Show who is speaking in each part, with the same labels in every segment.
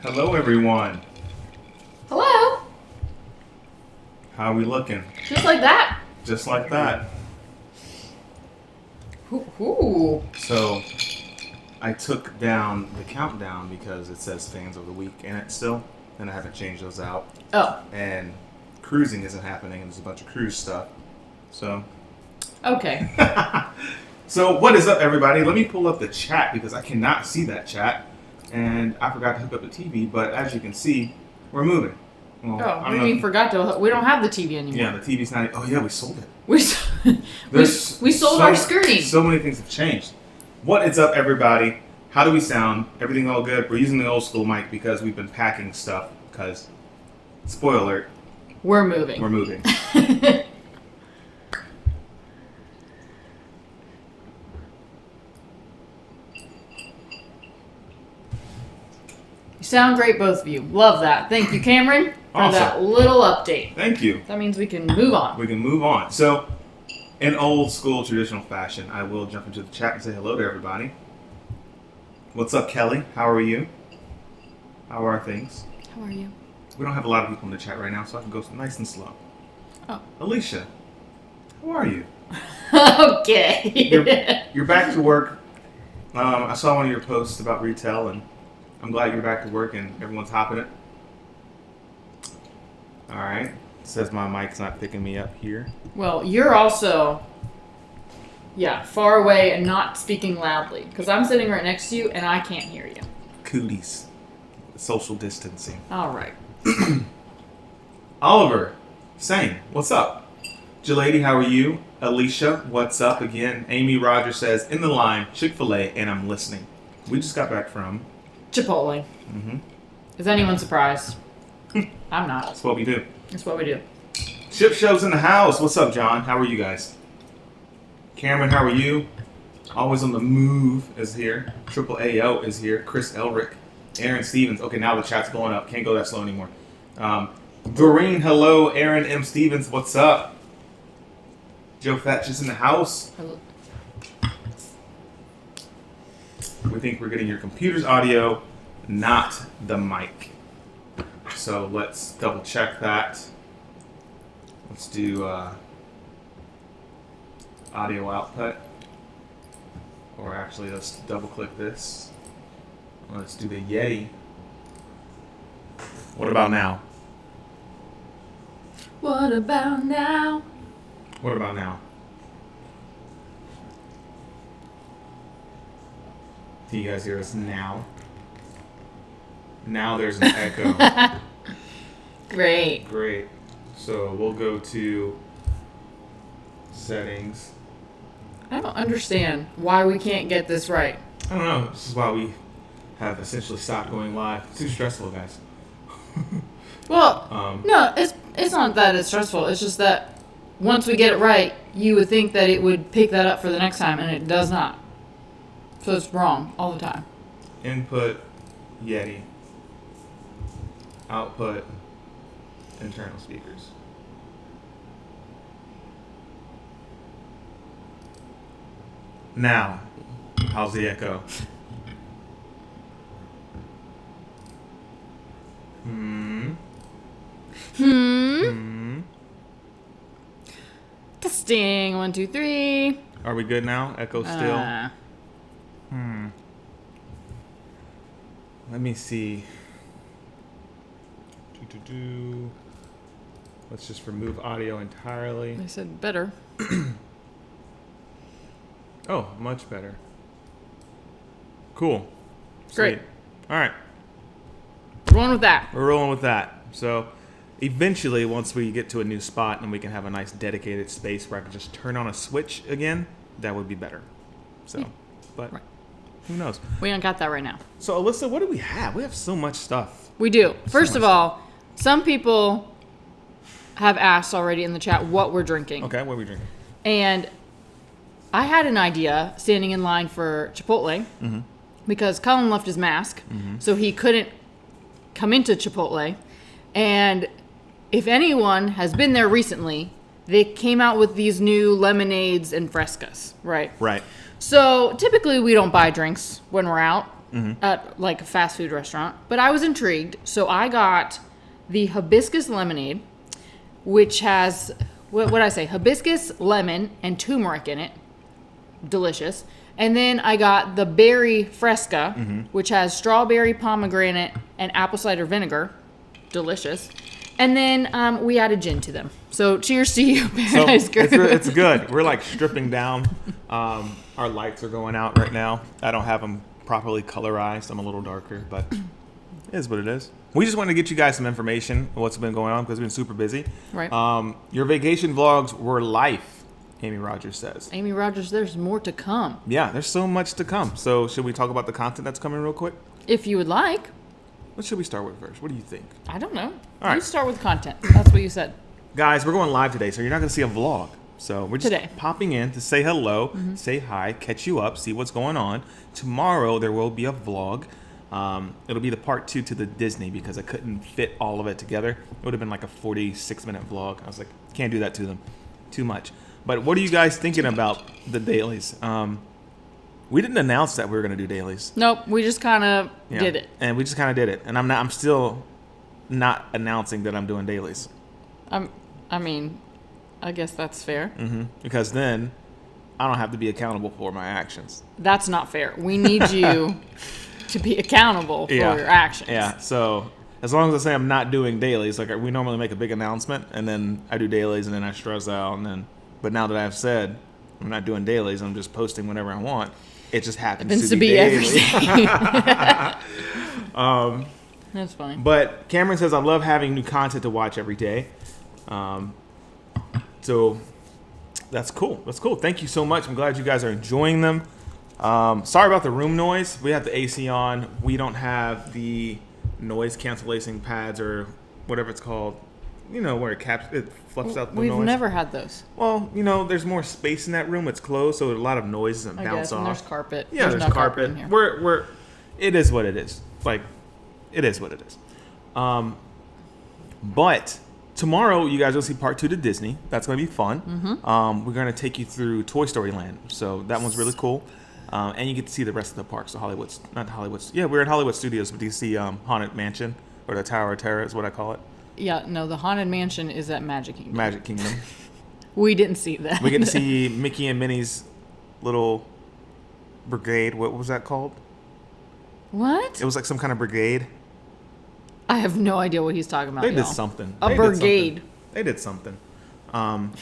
Speaker 1: Hello, everyone.
Speaker 2: Hello.
Speaker 1: How are we looking?
Speaker 2: Just like that.
Speaker 1: Just like that.
Speaker 2: Ooh.
Speaker 1: So, I took down the countdown because it says fans of the week in it still, and I haven't changed those out.
Speaker 2: Oh.
Speaker 1: And cruising isn't happening, and there's a bunch of cruise stuff. So.
Speaker 2: Okay.
Speaker 1: So, what is up, everybody? Let me pull up the chat because I cannot see that chat, and I forgot to hook up the TV. But as you can see, we're moving. Well,
Speaker 2: What do you mean forgot to? We don't have the TV anymore.
Speaker 1: Yeah, the TV's not. Oh yeah, we sold it.
Speaker 2: We sold our skirting.
Speaker 1: So many things have changed. What is up, everybody? How do we sound? Everything all good? We're using the old school mic because we've been packing stuff. Because, spoiler alert,
Speaker 2: we're moving.
Speaker 1: We're moving.
Speaker 2: You sound great, both of you. Love that. Thank you, Cameron, for
Speaker 1: Awesome.
Speaker 2: that little update.
Speaker 1: Thank you.
Speaker 2: That means we can move on.
Speaker 1: We can move on. So, in old school traditional fashion, I will jump into the chat and say hello to everybody. What's up, Kelly? How are you? How are things?
Speaker 2: How are you?
Speaker 1: We don't have a lot of people in the chat right now, so I can go nice and slow.
Speaker 2: Oh.
Speaker 1: Alicia, how are you?
Speaker 2: Okay.
Speaker 1: You're back to work. I saw one of your posts about retail, and I'm glad you're back to work and everyone's hopping it. All right. It says my mic's not picking me up here.
Speaker 2: Well, you're also, far away and not speaking loudly. Because I'm sitting right next to you and I can't hear you.
Speaker 1: Cooties. Social distancing.
Speaker 2: All right.
Speaker 1: Oliver, same. What's up? Jalady, how are you? Alicia, what's up again? Amy Rogers says, in the line, Chick-fil-A, and I'm listening. We just got back from
Speaker 2: Chipotle.
Speaker 1: Mm-hmm.
Speaker 2: Is anyone surprised? I'm not.
Speaker 1: That's what we do.
Speaker 2: That's what we do.
Speaker 1: Ship Show's in the house. What's up, John? How are you guys? Cameron, how are you? Always on the move is here. Triple AO is here. Chris Elric. Aaron Stevens. Okay, now the chat's blowing up. Can't go that slow anymore. Doreen, hello. Aaron M. Stevens, what's up? Joe Fetch is in the house.
Speaker 2: Hello.
Speaker 1: We think we're getting your computer's audio, not the mic. So let's double check that. Let's do audio output. Or actually, let's double click this. Let's do the Yeti. What about now?
Speaker 2: What about now?
Speaker 1: What about now? Do you guys hear us now? Now there's an echo.
Speaker 2: Great.
Speaker 1: Great. So we'll go to settings.
Speaker 2: I don't understand why we can't get this right.
Speaker 1: I don't know. This is why we have essentially stopped going live. It's too stressful, guys.
Speaker 2: Well, no, it's not that it's stressful. It's just that once we get it right, you would think that it would pick that up for the next time, and it does not. So it's wrong all the time.
Speaker 1: Input Yeti. Output internal speakers. Now, how's the echo?
Speaker 2: Testing 1, 2, 3.
Speaker 1: Are we good now? Echo still? Let me see. Let's just remove audio entirely.
Speaker 2: I said better.
Speaker 1: Oh, much better. Cool.
Speaker 2: Great.
Speaker 1: Sweet. All right.
Speaker 2: We're going with that.
Speaker 1: We're rolling with that. So eventually, once we get to a new spot and we can have a nice dedicated space where I can just turn on a switch again, that would be better. So, but who knows?
Speaker 2: We don't got that right now.
Speaker 1: So, Alyssa, what do we have? We have so much stuff.
Speaker 2: We do. First of all, some people have asked already in the chat what we're drinking.
Speaker 1: Okay, what are we drinking?
Speaker 2: And I had an idea standing in line for Chipotle because Cullen left his mask, so he couldn't come into Chipotle. And if anyone has been there recently, they came out with these new lemonades and frescas, right?
Speaker 1: Right.
Speaker 2: So typically we don't buy drinks when we're out. at like a fast food restaurant, but I was intrigued. So I got the hibiscus lemonade, which has, what did I say? Hibiscus, lemon, and turmeric in it. Delicious. And then I got the berry fresca, which has strawberry, pomegranate, and apple cider vinegar. Delicious. And then we added gin to them. So cheers to you, Paradise Griff.
Speaker 1: It's good. We're like stripping down. Our lights are going out right now. I don't have them properly colorized. I'm a little darker, but it is what it is. We just wanted to get you guys some information on what's been going on because we've been super busy.
Speaker 2: Right.
Speaker 1: Your vacation vlogs were life, Amy Rogers says.
Speaker 2: Amy Rogers, there's more to come.
Speaker 1: Yeah, there's so much to come. So should we talk about the content that's coming real quick?
Speaker 2: If you would like.
Speaker 1: What should we start with first? What do you think?
Speaker 2: I don't know.
Speaker 1: All right.
Speaker 2: You start with content. That's what you said.
Speaker 1: Guys, we're going live today, so you're not going to see a vlog. So we're just popping in to say hello, say hi, catch you up, see what's going on. Tomorrow there will be a vlog. It'll be the part 2 to the Disney because I couldn't fit all of it together. It would have been like a 46-minute vlog. I was like, can't do that to them. Too much. But what are you guys thinking about the dailies? We didn't announce that we were going to do dailies.
Speaker 2: Nope, we just kind of did it.
Speaker 1: And we just kind of did it. And I'm still not announcing that I'm doing dailies.
Speaker 2: I mean, I guess that's fair.
Speaker 1: Because then I don't have to be accountable for my actions.
Speaker 2: That's not fair. We need you to be accountable for your actions.
Speaker 1: Yeah. So as long as I say I'm not doing dailies, like we normally make a big announcement and then I do dailies and then I stress out but now that I've said I'm not doing dailies, I'm just posting whenever I want. It just happens to be daily.
Speaker 2: every day. That's funny.
Speaker 1: But Cameron says I love having new content to watch every day. So that's cool. That's cool. Thank you so much. I'm glad you guys are enjoying them. Sorry about the room noise. We have the AC on. We don't have the noise cancellation pads or whatever it's called. You know, where it fluffs out the noise.
Speaker 2: We've never had those.
Speaker 1: Well, you know, there's more space in that room. It's closed, so a lot of noise doesn't bounce off.
Speaker 2: And there's carpet.
Speaker 1: Yeah, there's
Speaker 2: no
Speaker 1: carpet.
Speaker 2: in here.
Speaker 1: We're it is what it is. Like, it is what it is. But tomorrow, you guys will see part 2 to Disney. That's going to be fun. We're going to take you through Toy Story Land. So that one's really cool. And you get to see the rest of the parks. So we're in Hollywood Studios, but you see Haunted Mansion, or the Tower of Terror is what I call it.
Speaker 2: Yeah, no, the Haunted Mansion is at Magic Kingdom.
Speaker 1: Magic Kingdom.
Speaker 2: We didn't see that.
Speaker 1: We get to see Mickey and Minnie's little brigade. What was that called?
Speaker 2: What?
Speaker 1: It was like some kind of brigade.
Speaker 2: I have no idea what he's talking about.
Speaker 1: They did something.
Speaker 2: A brigade.
Speaker 1: They did something. Some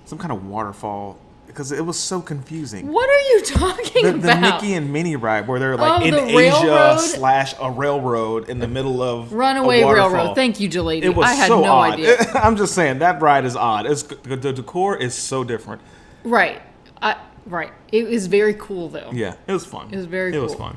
Speaker 1: kind of waterfall. Because it was so confusing.
Speaker 2: What are you talking about?
Speaker 1: The Mickey and Minnie ride where they're like in
Speaker 2: railroad?
Speaker 1: Asia / a railroad in the middle of
Speaker 2: Runaway
Speaker 1: a waterfall.
Speaker 2: Railroad. Thank you, Jalady.
Speaker 1: It was
Speaker 2: I had
Speaker 1: so
Speaker 2: no
Speaker 1: odd.
Speaker 2: idea.
Speaker 1: I'm just saying that ride is odd. The decor is so different.
Speaker 2: Right. Right. It was very cool though.
Speaker 1: Yeah, it was fun.
Speaker 2: It was very cool.
Speaker 1: It was fun.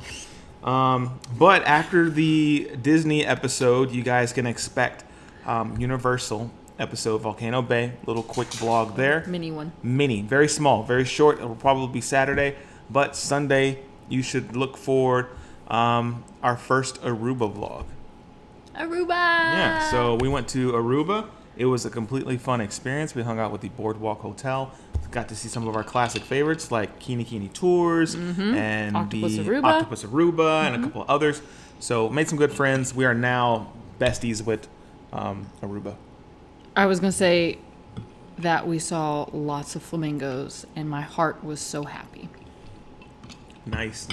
Speaker 1: But after the Disney episode, you guys can expect Universal episode, Volcano Bay. Little quick vlog there.
Speaker 2: Mini one.
Speaker 1: Mini. Very small. Very short. It will probably be Saturday. But Sunday, you should look forward our first Aruba vlog.
Speaker 2: Aruba!
Speaker 1: Yeah. So we went to Aruba. It was a completely fun experience. We hung out with the Boardwalk Hotel. Got to see some of our classic favorites like Kini Kini Tours and
Speaker 2: Octopus
Speaker 1: the
Speaker 2: Aruba.
Speaker 1: Octopus Aruba and a couple of others. So made some good friends. We are now besties with Aruba.
Speaker 2: I was going to say that we saw lots of flamingos and my heart was so happy.
Speaker 1: Nice.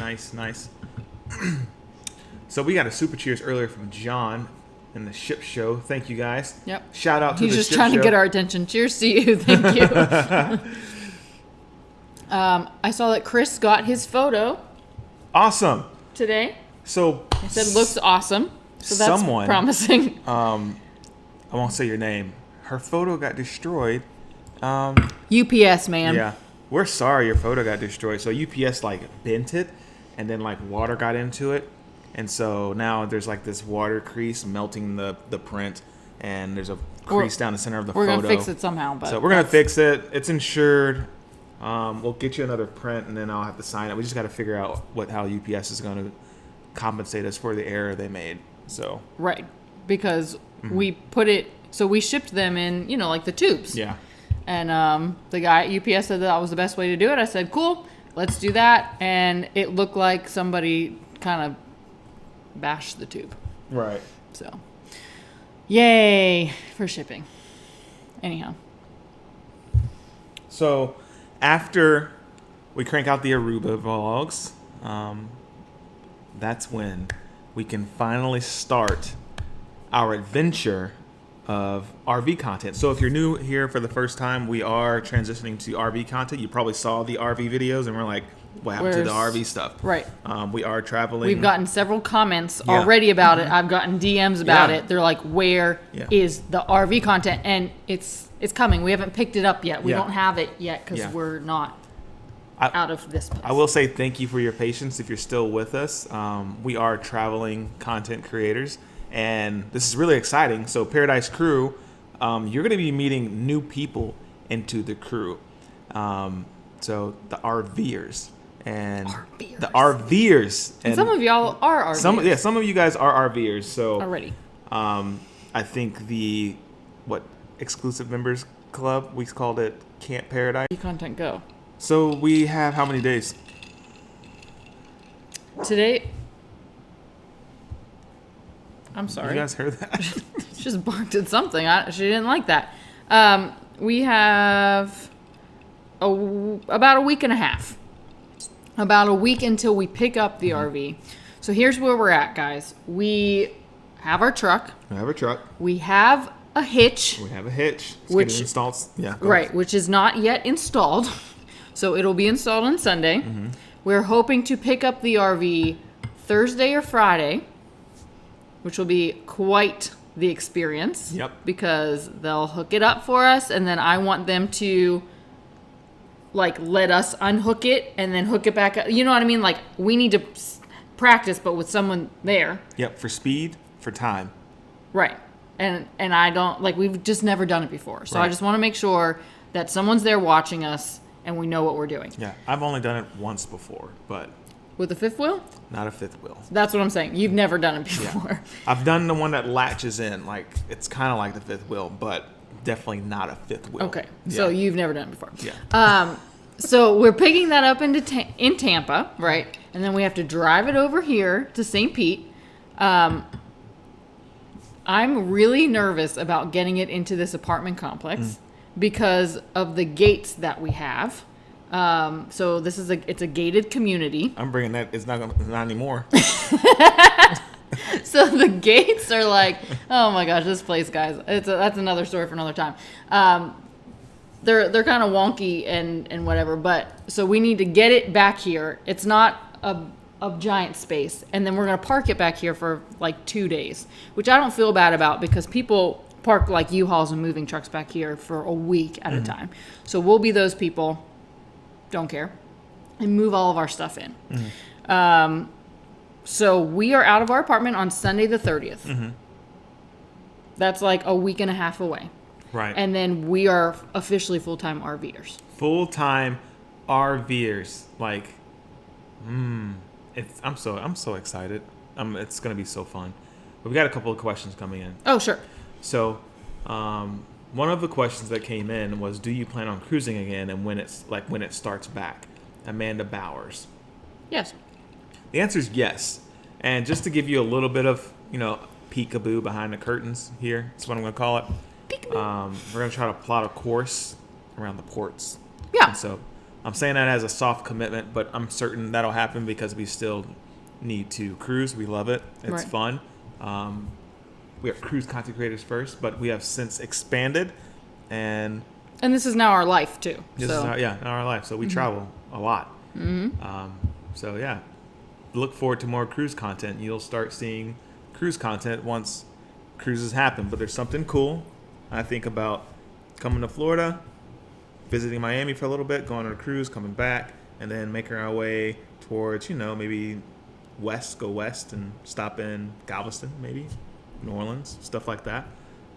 Speaker 1: So we got a super cheers earlier from John in the ship show. Thank you guys.
Speaker 2: Yep.
Speaker 1: Shout out to
Speaker 2: He's
Speaker 1: the
Speaker 2: just
Speaker 1: ship
Speaker 2: trying
Speaker 1: show.
Speaker 2: to get our attention. Cheers to you. Thank you. I saw that Chris got his photo
Speaker 1: Awesome.
Speaker 2: today.
Speaker 1: So
Speaker 2: He said looks awesome. So that's
Speaker 1: someone,
Speaker 2: promising.
Speaker 1: I won't say your name. Her photo got destroyed.
Speaker 2: UPS, man.
Speaker 1: Yeah. We're sorry your photo got destroyed. So UPS like bent it and then like water got into it. And so now there's like this water crease melting the print and there's a crease down the center of the photo.
Speaker 2: We're going to fix it somehow. But
Speaker 1: so we're going to fix it. It's insured. We'll get you another print and then I'll have to sign it. We just got to figure out how UPS is going to compensate us for the error they made. So
Speaker 2: right. Because we put it, so we shipped them in, like the tubes.
Speaker 1: yeah.
Speaker 2: And the guy at UPS said that was the best way to do it. I said, cool. let's do that. And it looked like somebody kind of bashed the tube.
Speaker 1: Right.
Speaker 2: So, yay for shipping. Anyhow.
Speaker 1: So, after we crank out the Aruba vlogs, that's when we can finally start our adventure of RV content. So if you're new here for the first time, we are transitioning to RV content. You probably saw the RV videos and we're like, what happened to the RV stuff?
Speaker 2: Right.
Speaker 1: We are traveling.
Speaker 2: We've gotten several comments already about it. I've gotten DMs about it. They're like, where is the RV content? And it's coming. We haven't picked it up yet. We don't have it yet because we're not out of this place.
Speaker 1: I will say thank you for your patience if you're still with us. We are traveling content creators, and this is really exciting. So Paradise Crew, you're going to be meeting new people into the crew. So the RVers. And the RVers.
Speaker 2: And some of y'all are RVers.
Speaker 1: Some of you guys are RVers. So
Speaker 2: already.
Speaker 1: I think the exclusive members club, we called it Camp Paradise.
Speaker 2: Content go.
Speaker 1: So we have how many days?
Speaker 2: Today. I'm sorry.
Speaker 1: You guys heard that?
Speaker 2: She just barked at something. She didn't like that. We have about a week and a half. About a week until we pick up the RV. So here's where we're at, guys. We have our truck.
Speaker 1: We have a truck.
Speaker 2: We have a hitch.
Speaker 1: We have a hitch. It's
Speaker 2: which
Speaker 1: getting installed. Yeah.
Speaker 2: Right, which is not yet installed. So it'll be installed on Sunday. Mm-hmm. We're hoping to pick up the RV Thursday or Friday, which will be quite the experience.
Speaker 1: Yep.
Speaker 2: Because they'll hook it up for us, and then I want them to let us unhook it and then hook it back up. You know what I mean? Like, we need to practice, but with someone there.
Speaker 1: Yep, for speed, for time.
Speaker 2: Right. And I don't, we've just never done it before. So I just want to make sure that someone's there watching us and we know what we're doing.
Speaker 1: Yeah, I've only done it once before, but...
Speaker 2: With a fifth wheel?
Speaker 1: Not a fifth wheel.
Speaker 2: That's what I'm saying. You've never done it before.
Speaker 1: Yeah. I've done the one that latches in. It's kind of like the fifth wheel, but definitely not a fifth wheel.
Speaker 2: Okay, so you've never done it before.
Speaker 1: Yeah.
Speaker 2: So we're picking that up in Tampa, right? And then we have to drive it over here to St. Pete. I'm really nervous about getting it into this apartment complex because of the gates that we have. So it's a gated community.
Speaker 1: I'm bringing that. It's not anymore.
Speaker 2: So the gates are oh my gosh, this place, guys. That's another story for another time. They're kind of wonky and whatever, but so we need to get it back here. It's not a giant space, and then we're gonna park it back here for 2 days, which I don't feel bad about because people park U-Hauls and moving trucks back here for a week at a time. So we'll be those people. Don't care, and move all of our stuff in. So we are out of our apartment on Sunday the 30th. Mm-hmm. That's a week and a half away.
Speaker 1: Right.
Speaker 2: And then we are officially full-time RVers.
Speaker 1: Full-time RVers. I'm so excited. It's gonna be so fun. But we got a couple of questions coming in.
Speaker 2: Oh, sure.
Speaker 1: So, one of the questions that came in was, do you plan on cruising again, and when it starts back? Amanda Bowers.
Speaker 2: Yes.
Speaker 1: The answer is yes. And just to give you a little bit of, peekaboo behind the curtains here, that's what I'm going to call it.
Speaker 2: Peekaboo.
Speaker 1: We're going to try to plot a course around the ports.
Speaker 2: Yeah.
Speaker 1: And so I'm saying that as a soft commitment, but I'm certain that'll happen because we still need to cruise. We love it. It's fun. We are cruise content creators first, but we have since expanded, and
Speaker 2: this is now our life too.
Speaker 1: This is our life. So we travel a lot.
Speaker 2: Mm-hmm.
Speaker 1: So yeah, look forward to more cruise content. You'll start seeing cruise content once cruises happen. But there's something cool. I think about coming to Florida, visiting Miami for a little bit, going on a cruise, coming back, and then making our way towards maybe go west and stop in Galveston, maybe. New Orleans, stuff like that.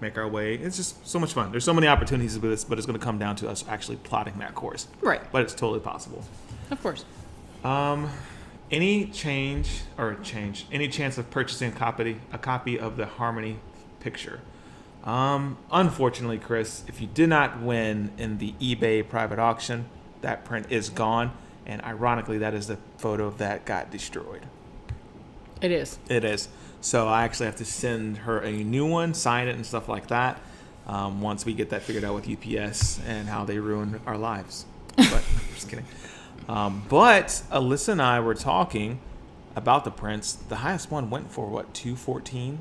Speaker 1: Make our way. It's just so much fun. There's so many opportunities with this, but it's going to come down to us actually plotting that course.
Speaker 2: Right.
Speaker 1: But it's totally possible.
Speaker 2: Of course.
Speaker 1: Any chance of purchasing a copy of the Harmony picture? Unfortunately, Chris, if you did not win in the eBay private auction, that print is gone.
Speaker 3: And ironically, that is the photo that got destroyed.
Speaker 2: It is.
Speaker 3: It is. So I actually have to send her a new one, sign it and stuff like that, once we get that figured out with UPS and how they ruin our lives. But just kidding. But Alyssa and I were talking about the prints. The highest one went for what, $214?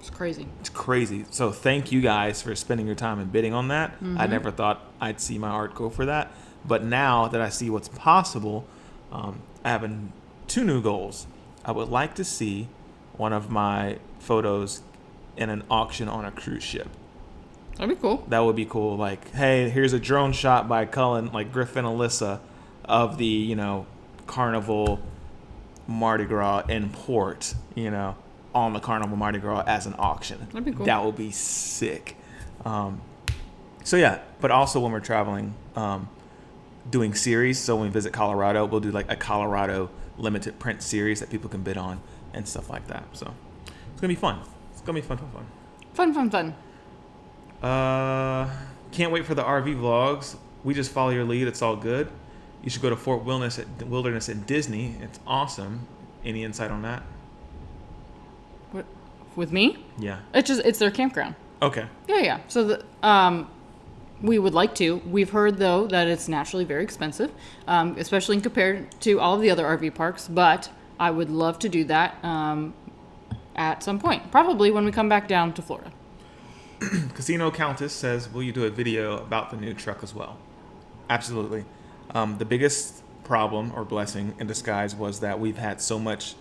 Speaker 2: It's crazy.
Speaker 3: It's crazy. So thank you guys for spending your time and bidding on that. I never thought I'd see my art go for that. But now that I see what's possible, I have two new goals. I would like to see one of my photos in an auction on a cruise ship.
Speaker 2: That'd be cool.
Speaker 3: That would be cool. Like, hey, here's a drone shot by CULLEN, like GRIFFIN Alyssa, of the, you know, Carnival Mardi Gras in port, you know, on the Carnival Mardi Gras as an auction.
Speaker 2: That'd be cool.
Speaker 3: That would be sick. So yeah, but also when we're traveling, doing series. So when we visit Colorado, we'll do like a Colorado limited print series that people can bid on and stuff like that. So it's gonna be fun. It's gonna be fun.
Speaker 2: Fun.
Speaker 3: Can't wait for the RV vlogs. We just follow your lead. It's all good. You should go to Fort Wilderness at Disney. It's awesome. Any insight on that?
Speaker 2: What? With me?
Speaker 3: Yeah.
Speaker 2: It's their campground.
Speaker 3: Okay.
Speaker 2: Yeah. So we would like to. We've heard though that it's naturally very expensive, especially compared to all of the other RV parks. But I would love to do that at some point, probably when we come back down to Florida.
Speaker 3: Casino Countess says, will you do a video about the new truck as well? Absolutely. The biggest problem or blessing in disguise was that we've had so much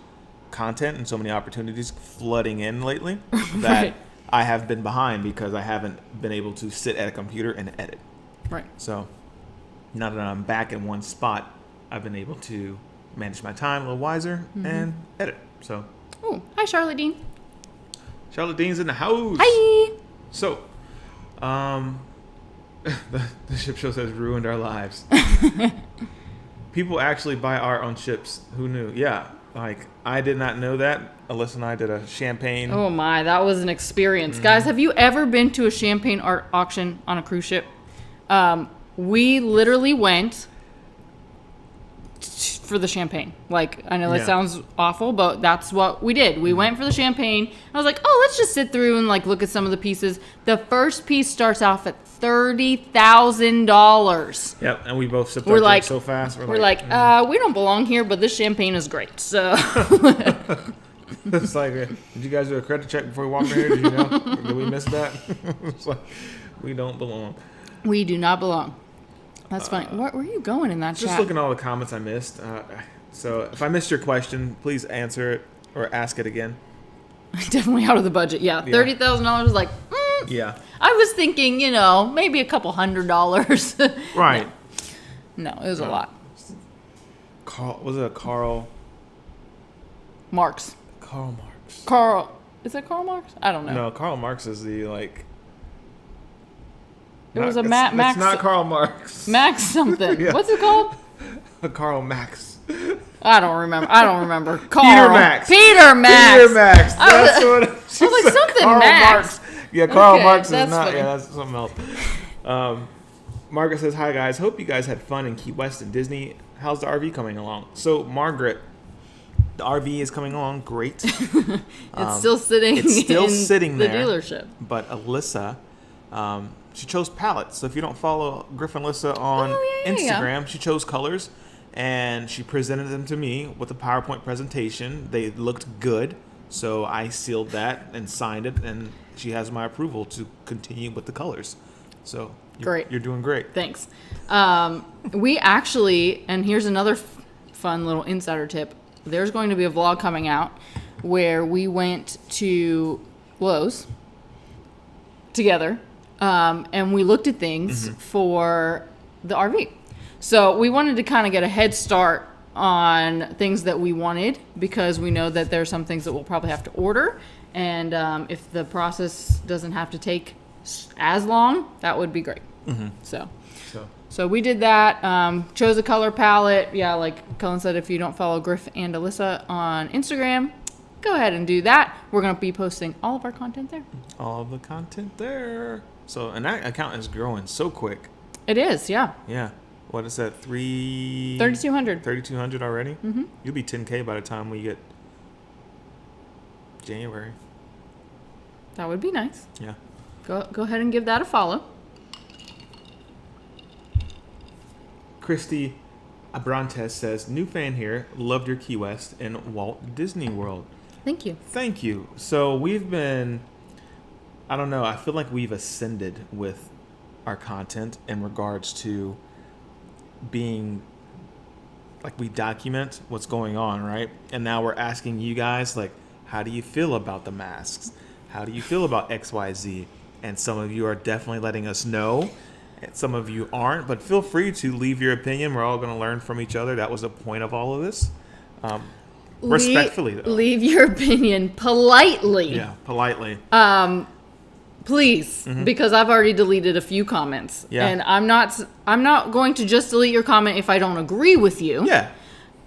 Speaker 3: content and so many opportunities flooding in lately that
Speaker 2: Right.
Speaker 3: I have been behind because I haven't been able to sit at a computer and edit.
Speaker 2: Right.
Speaker 3: So now that I'm back in one spot, I've been able to manage my time a little wiser and edit. So,
Speaker 2: Oh, hi, Charlotte Dean.
Speaker 3: Charlotte Dean's in the house.
Speaker 2: Hi.
Speaker 3: So, the ship show says ruined our lives. People actually buy art on ships. Who knew? Yeah, like I did not know that. Alyssa and I did a champagne.
Speaker 2: Oh my, that was an experience. Guys, have you ever been to a champagne art auction on a cruise ship? We literally went for the champagne. Like, I know that
Speaker 3: Yeah.
Speaker 2: sounds awful, but that's what we did. We went for the champagne. I was like, oh, let's just sit through and like look at some of the pieces. The first piece starts off at $30,000.
Speaker 3: Yep, and we both sipped
Speaker 2: We're
Speaker 3: our drink
Speaker 2: like-
Speaker 3: so fast.
Speaker 2: We're like, we don't belong here, but this champagne is great. So
Speaker 3: It's like, did you guys do a credit check before we walked in here? Did you know? Did we miss that? It's like, we don't belong.
Speaker 2: we do not belong. That's funny. Where are you going in that
Speaker 3: Just
Speaker 2: chat?
Speaker 3: looking at all the comments I missed. So if I missed your question, please answer it or ask it again.
Speaker 2: Definitely out of the budget. Yeah,
Speaker 3: Yeah.
Speaker 2: $30,000 is like,
Speaker 3: Yeah.
Speaker 2: I was thinking, maybe a couple $100.
Speaker 3: Right.
Speaker 2: No, it was a lot.
Speaker 3: Was it a Karl
Speaker 2: Marx.
Speaker 3: Marx?
Speaker 2: Is it Karl Marx? I don't know.
Speaker 3: No, Karl Marx is the like.
Speaker 2: It was a
Speaker 3: Max.
Speaker 2: Max.
Speaker 3: It's not Karl Marx.
Speaker 2: Max something.
Speaker 3: Yeah.
Speaker 2: What's it called?
Speaker 3: A Karl Max.
Speaker 2: I don't remember. Carl.
Speaker 3: Peter Max.
Speaker 2: Peter Max.
Speaker 3: Peter Max.
Speaker 2: I was-
Speaker 3: That's what she
Speaker 2: like,
Speaker 3: said.
Speaker 2: something
Speaker 3: Karl
Speaker 2: Max.
Speaker 3: Marx. Yeah, Karl
Speaker 2: Okay,
Speaker 3: Marx is
Speaker 2: that's
Speaker 3: not.
Speaker 2: funny.
Speaker 3: Yeah, that's something else. Margaret says, "Hi guys, hope you guys had fun in Key West and Disney. How's the RV coming along?" So Margaret, the RV is coming along great.
Speaker 2: It's still sitting.
Speaker 3: it's still
Speaker 2: in
Speaker 3: sitting
Speaker 2: the
Speaker 3: there.
Speaker 2: dealership.
Speaker 3: But Alyssa, she chose palettes. So if you don't follow Griffin Alyssa on
Speaker 2: Oh, yeah.
Speaker 3: Instagram, she chose colors and she presented them to me with a PowerPoint presentation. They looked good. So I sealed that and signed it, and she has my approval to continue with the colors. So
Speaker 2: Great.
Speaker 3: You're doing great.
Speaker 2: Thanks. We actually, and here's another fun little insider tip. There's going to be a vlog coming out where we went to Lowe's together, and we looked at things for the RV. So we wanted to kind of get a head start on things that we wanted, because we know that there are some things that we'll probably have to order, and if the process doesn't have to take as long, that would be great. So we did that. Chose a color palette. Yeah, like Cullen said, if you don't follow Griff and Alyssa on Instagram, go ahead and do that. We're going to be posting all of our content there.
Speaker 3: All of the content there. So, and that account is growing so quick.
Speaker 2: It is, yeah.
Speaker 3: Yeah. What is that?
Speaker 2: 3,200.
Speaker 3: 3,200 already?
Speaker 2: Mm-hmm.
Speaker 3: You'll be 10K by the time we get January.
Speaker 2: That would be nice.
Speaker 3: Yeah.
Speaker 2: Go ahead and give that a follow.
Speaker 3: Christy Abrantes says, new fan here. Loved your Key West and Walt Disney World.
Speaker 2: Thank you.
Speaker 3: Thank you. So we've been, I don't know, I feel like we've ascended with our content in regards to being, like, we document what's going on, right? And now we're asking you guys, like, how do you feel about the masks? How do you feel about XYZ? And some of you are definitely letting us know. And some of you aren't, but feel free to leave your opinion. We're all going to learn from each other. That was the point of all of this. Respectfully, though.
Speaker 2: Leave your opinion politely.
Speaker 3: Yeah, politely.
Speaker 2: Please, because I've already deleted a few comments.
Speaker 3: Yeah.
Speaker 2: And I'm not going to just delete your comment if I don't agree with you.
Speaker 3: Yeah.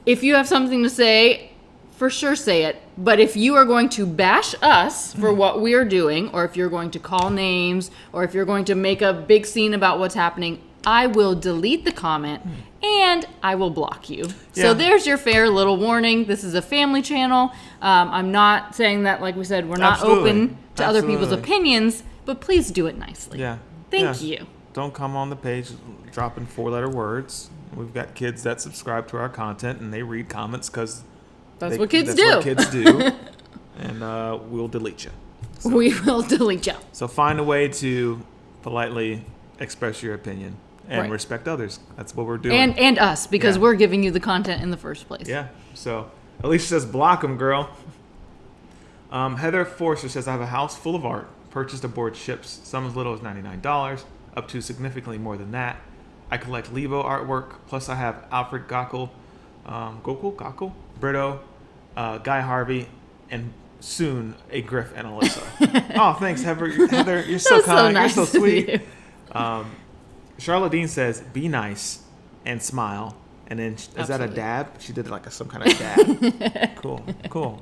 Speaker 2: If you have something to say, for sure say it. But if you are going to bash us for what we are doing, or if you're going to call names, or if you're going to make a big scene about what's happening, I will delete the comment and I will block you.
Speaker 3: Yeah.
Speaker 2: So there's your fair little warning. This is a family channel. I'm not saying that, like we said, we're not
Speaker 3: Absolutely.
Speaker 2: open to other people's
Speaker 3: Absolutely.
Speaker 2: opinions, but please do it nicely.
Speaker 3: Yeah.
Speaker 2: Thank
Speaker 3: Yeah.
Speaker 2: you.
Speaker 3: Don't come on the page dropping 4-letter words. We've got kids that subscribe to our content and they read comments because
Speaker 2: That's what kids
Speaker 3: that's
Speaker 2: do.
Speaker 3: what kids do. And we'll delete you.
Speaker 2: We will delete you.
Speaker 3: So find a way to politely express your opinion and
Speaker 2: Right.
Speaker 3: respect others. That's what we're doing.
Speaker 2: And us, because
Speaker 3: Yeah.
Speaker 2: we're giving you the content in the first place.
Speaker 3: Yeah. So Alicia says, block them, girl. Heather Forster says, I have a house full of art. Purchased aboard ships, some as little as $99, up to significantly more than that. I collect Levo artwork, plus I have Alfred Gockel, Brito, Guy Harvey, and soon a Griff and Alyssa. Oh, thanks, Heather. You're so
Speaker 2: That's so
Speaker 3: kind.
Speaker 2: nice
Speaker 3: You're so
Speaker 2: of
Speaker 3: sweet.
Speaker 2: you.
Speaker 3: Charlotte Dean says, be nice and smile. And then, is that a
Speaker 2: Absolutely.
Speaker 3: dab? She did it like some kind of dab. Cool.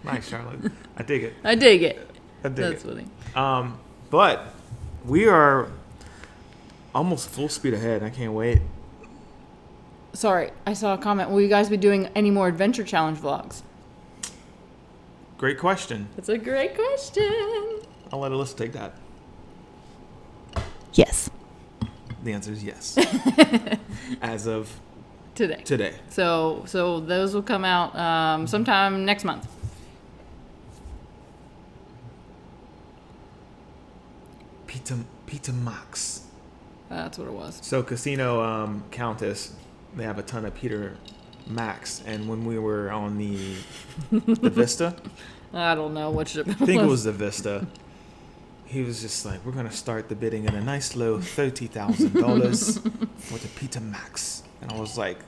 Speaker 3: Nice, Charlotte. I dig it.
Speaker 2: I dig it.
Speaker 3: I dig
Speaker 2: That's
Speaker 3: it.
Speaker 2: funny.
Speaker 3: But we are almost full speed ahead. I can't wait.
Speaker 2: Sorry, I saw a comment. Will you guys be doing any more Adventure Challenge vlogs?
Speaker 3: Great question.
Speaker 2: That's a great question.
Speaker 3: I'll let Alyssa take that.
Speaker 2: Yes.
Speaker 3: The answer is yes. As of
Speaker 2: Today.
Speaker 3: today.
Speaker 2: So those will come out sometime next month.
Speaker 3: Peter Max.
Speaker 2: That's what it was.
Speaker 3: So Casino Countess, they have a ton of Peter Max, and when we were on the Vista,
Speaker 2: I don't know what ship
Speaker 3: I think it was the Vista. He was just like, we're gonna start the bidding at a nice low $30,000 for the Peter Max, and I was like,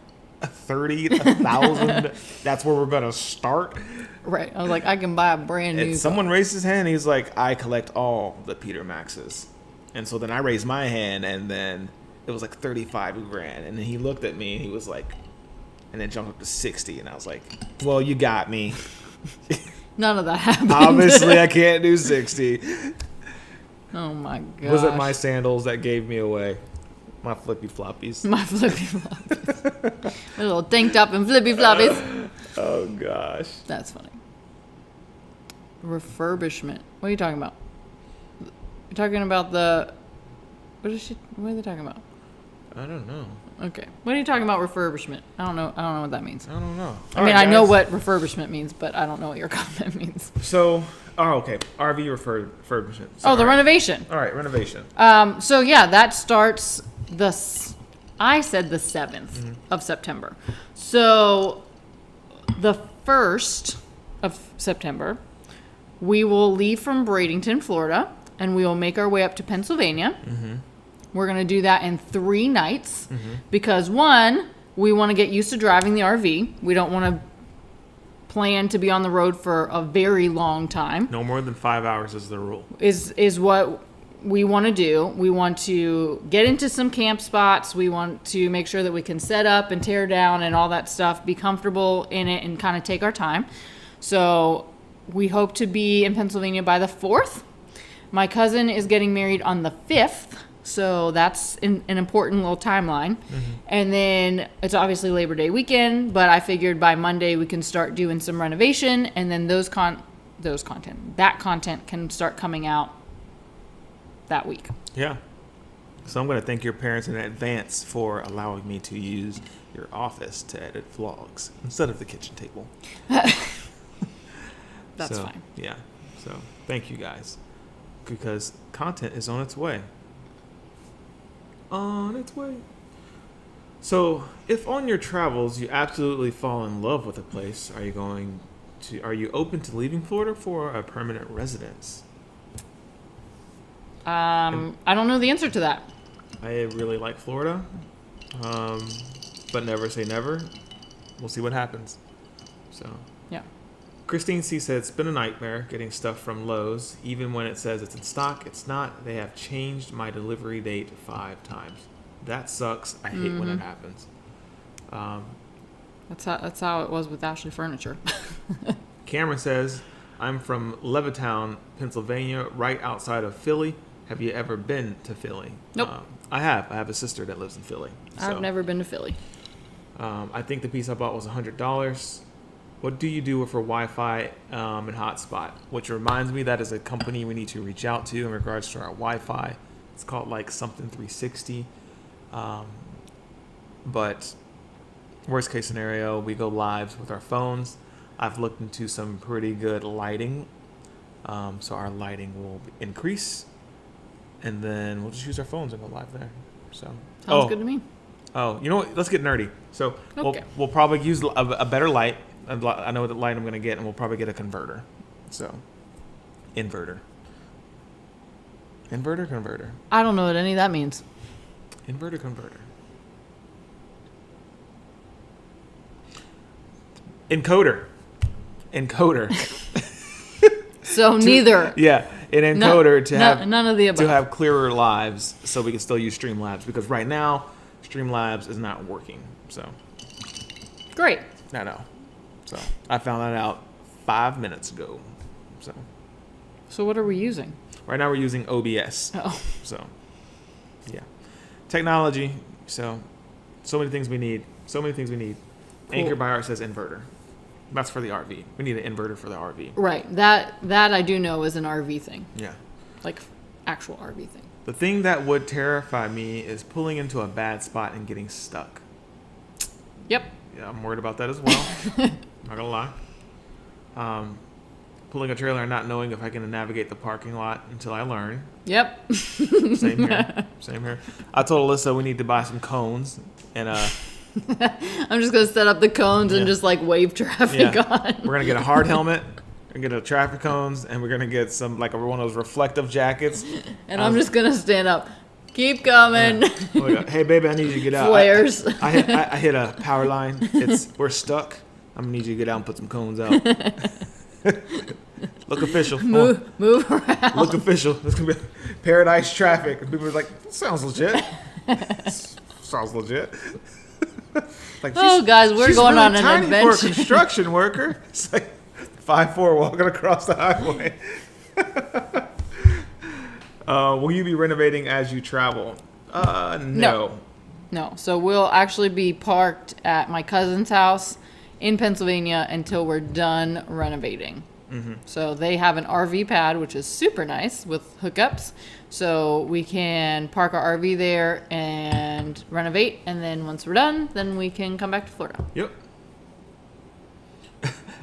Speaker 3: 1,000. That's where we're gonna start.
Speaker 2: Right. I was like, I can buy a brand new.
Speaker 3: And someone raised his hand. He's like, I collect all the Peter Maxes, and so then I raised my hand, and then it was like 35 grand, and then he looked at me and he was like, and then jumped up to 60, and I was like, well, you got me.
Speaker 2: None of that happened.
Speaker 3: Obviously, I can't do 60.
Speaker 2: Oh my god.
Speaker 3: Was it my sandals that gave me away? My flippy floppies.
Speaker 2: My flippy floppies. A little tanked up and flippy floppies.
Speaker 3: Oh gosh.
Speaker 2: That's funny. Refurbishment. What are you talking about? You're talking about the. What are they talking about?
Speaker 3: I don't know.
Speaker 2: Okay. What are you talking about refurbishment? I don't know what that means.
Speaker 3: I don't know.
Speaker 2: I mean, I know what refurbishment means, but I don't know what your comment means.
Speaker 3: So, okay. RV refurbishment.
Speaker 2: Oh, the renovation.
Speaker 3: All right, renovation.
Speaker 2: So yeah, that starts I said the 7th of September. So the 1st of September, we will leave from Bradenton, Florida, and we will make our way up to Pennsylvania. We're going to do that in 3 nights because, one, we want to get used to driving the RV. We don't want to plan to be on the road for a very long time.
Speaker 3: No more than 5 hours is the rule.
Speaker 2: Is what we want to do. We want to get into some camp spots. We want to make sure that we can set up and tear down and all that stuff, be comfortable in it and kind of take our time. So we hope to be in Pennsylvania by the 4th. My cousin is getting married on the 5th So that's an important little timeline. And then it's obviously Labor Day weekend, but I figured by Monday we can start doing some renovation, and then that content can start coming out that week.
Speaker 3: Yeah. So I'm going to thank your parents in advance for allowing me to use your office to edit vlogs instead of the kitchen table.
Speaker 2: That's fine.
Speaker 3: Yeah. So thank you guys, because content is on its way. On its way. So if on your travels you absolutely fall in love with a place, are you open to leaving Florida for a permanent residence?
Speaker 2: I don't know the answer to that.
Speaker 3: I really like Florida, but never say never. We'll see what happens. So
Speaker 2: Yeah.
Speaker 3: Christine C said, it's been a nightmare getting stuff from Lowe's. Even when it says it's in stock, it's not. They have changed my delivery date 5 times. That sucks. I hate when it happens.
Speaker 2: That's how it was with Ashley Furniture.
Speaker 3: Cameron says, I'm from Levittown, Pennsylvania, right outside of Philly. Have you ever been to Philly?
Speaker 2: Nope.
Speaker 3: I have. I have a sister that lives in Philly.
Speaker 2: I've never been to Philly.
Speaker 3: I think the piece I bought was $100. What do you do for Wi-Fi and hotspot? Which reminds me, that is a company we need to reach out to in regards to our Wi-Fi. It's called like something 360. But worst case scenario, we go live with our phones. I've looked into some pretty good lighting. So our lighting will increase. And then we'll just use our phones and go live there. So
Speaker 2: Sounds good to me.
Speaker 3: Oh, you know what? Let's get nerdy. So
Speaker 2: Okay.
Speaker 3: we'll probably use a better light. I know what light I'm going to get, and we'll probably get a converter. So, inverter. Converter.
Speaker 2: I don't know what any of that means.
Speaker 3: Inverter, converter. Encoder.
Speaker 2: So neither.
Speaker 3: Yeah, an encoder to have
Speaker 2: none of the above.
Speaker 3: to have clearer lives, so we can still use Streamlabs, because right now Streamlabs is not working. So
Speaker 2: Great.
Speaker 3: no. So I found that out 5 minutes ago. So
Speaker 2: what are we using?
Speaker 3: right now we're using OBS.
Speaker 2: Oh.
Speaker 3: So yeah, technology. So many things we need.
Speaker 2: Cool.
Speaker 3: Anchor by Art says inverter. That's for the RV. We need an inverter for the RV.
Speaker 2: Right. That I do know is an RV thing.
Speaker 3: Yeah.
Speaker 2: Like actual RV thing.
Speaker 3: The thing that would terrify me is pulling into a bad spot and getting stuck.
Speaker 2: Yep.
Speaker 3: Yeah, I'm worried about that as well. Not gonna lie. Pulling a trailer and not knowing if I can navigate the parking lot until I learn.
Speaker 2: Yep.
Speaker 3: Same here. I told Alyssa we need to buy some cones and
Speaker 2: I'm just gonna set up the cones and just like wave traffic on.
Speaker 3: We're gonna get a hard helmet. We're gonna get a traffic cones, and we're gonna get some like one of those reflective jackets.
Speaker 2: And I'm just gonna stand up. Keep coming.
Speaker 3: Yeah. Hey, baby, I need you to get out.
Speaker 2: Flares.
Speaker 3: I hit a power line. We're stuck. I'm gonna need you to get out and put some cones out. Look official.
Speaker 2: Move around.
Speaker 3: Look official. This gonna be paradise traffic. And people are like, sounds legit. Sounds legit. Like,
Speaker 2: guys, we're
Speaker 3: she's
Speaker 2: going
Speaker 3: really
Speaker 2: on an
Speaker 3: tiny
Speaker 2: adventure.
Speaker 3: for a construction worker. It's like 5'4" walking across the highway. Will you be renovating as you travel? No.
Speaker 2: No. So we'll actually be parked at my cousin's house in Pennsylvania until we're done renovating. Mm-hmm. So they have an RV pad, which is super nice with hookups. So we can park our RV there and renovate. And then once we're done, then we can come back to Florida.
Speaker 3: Yep.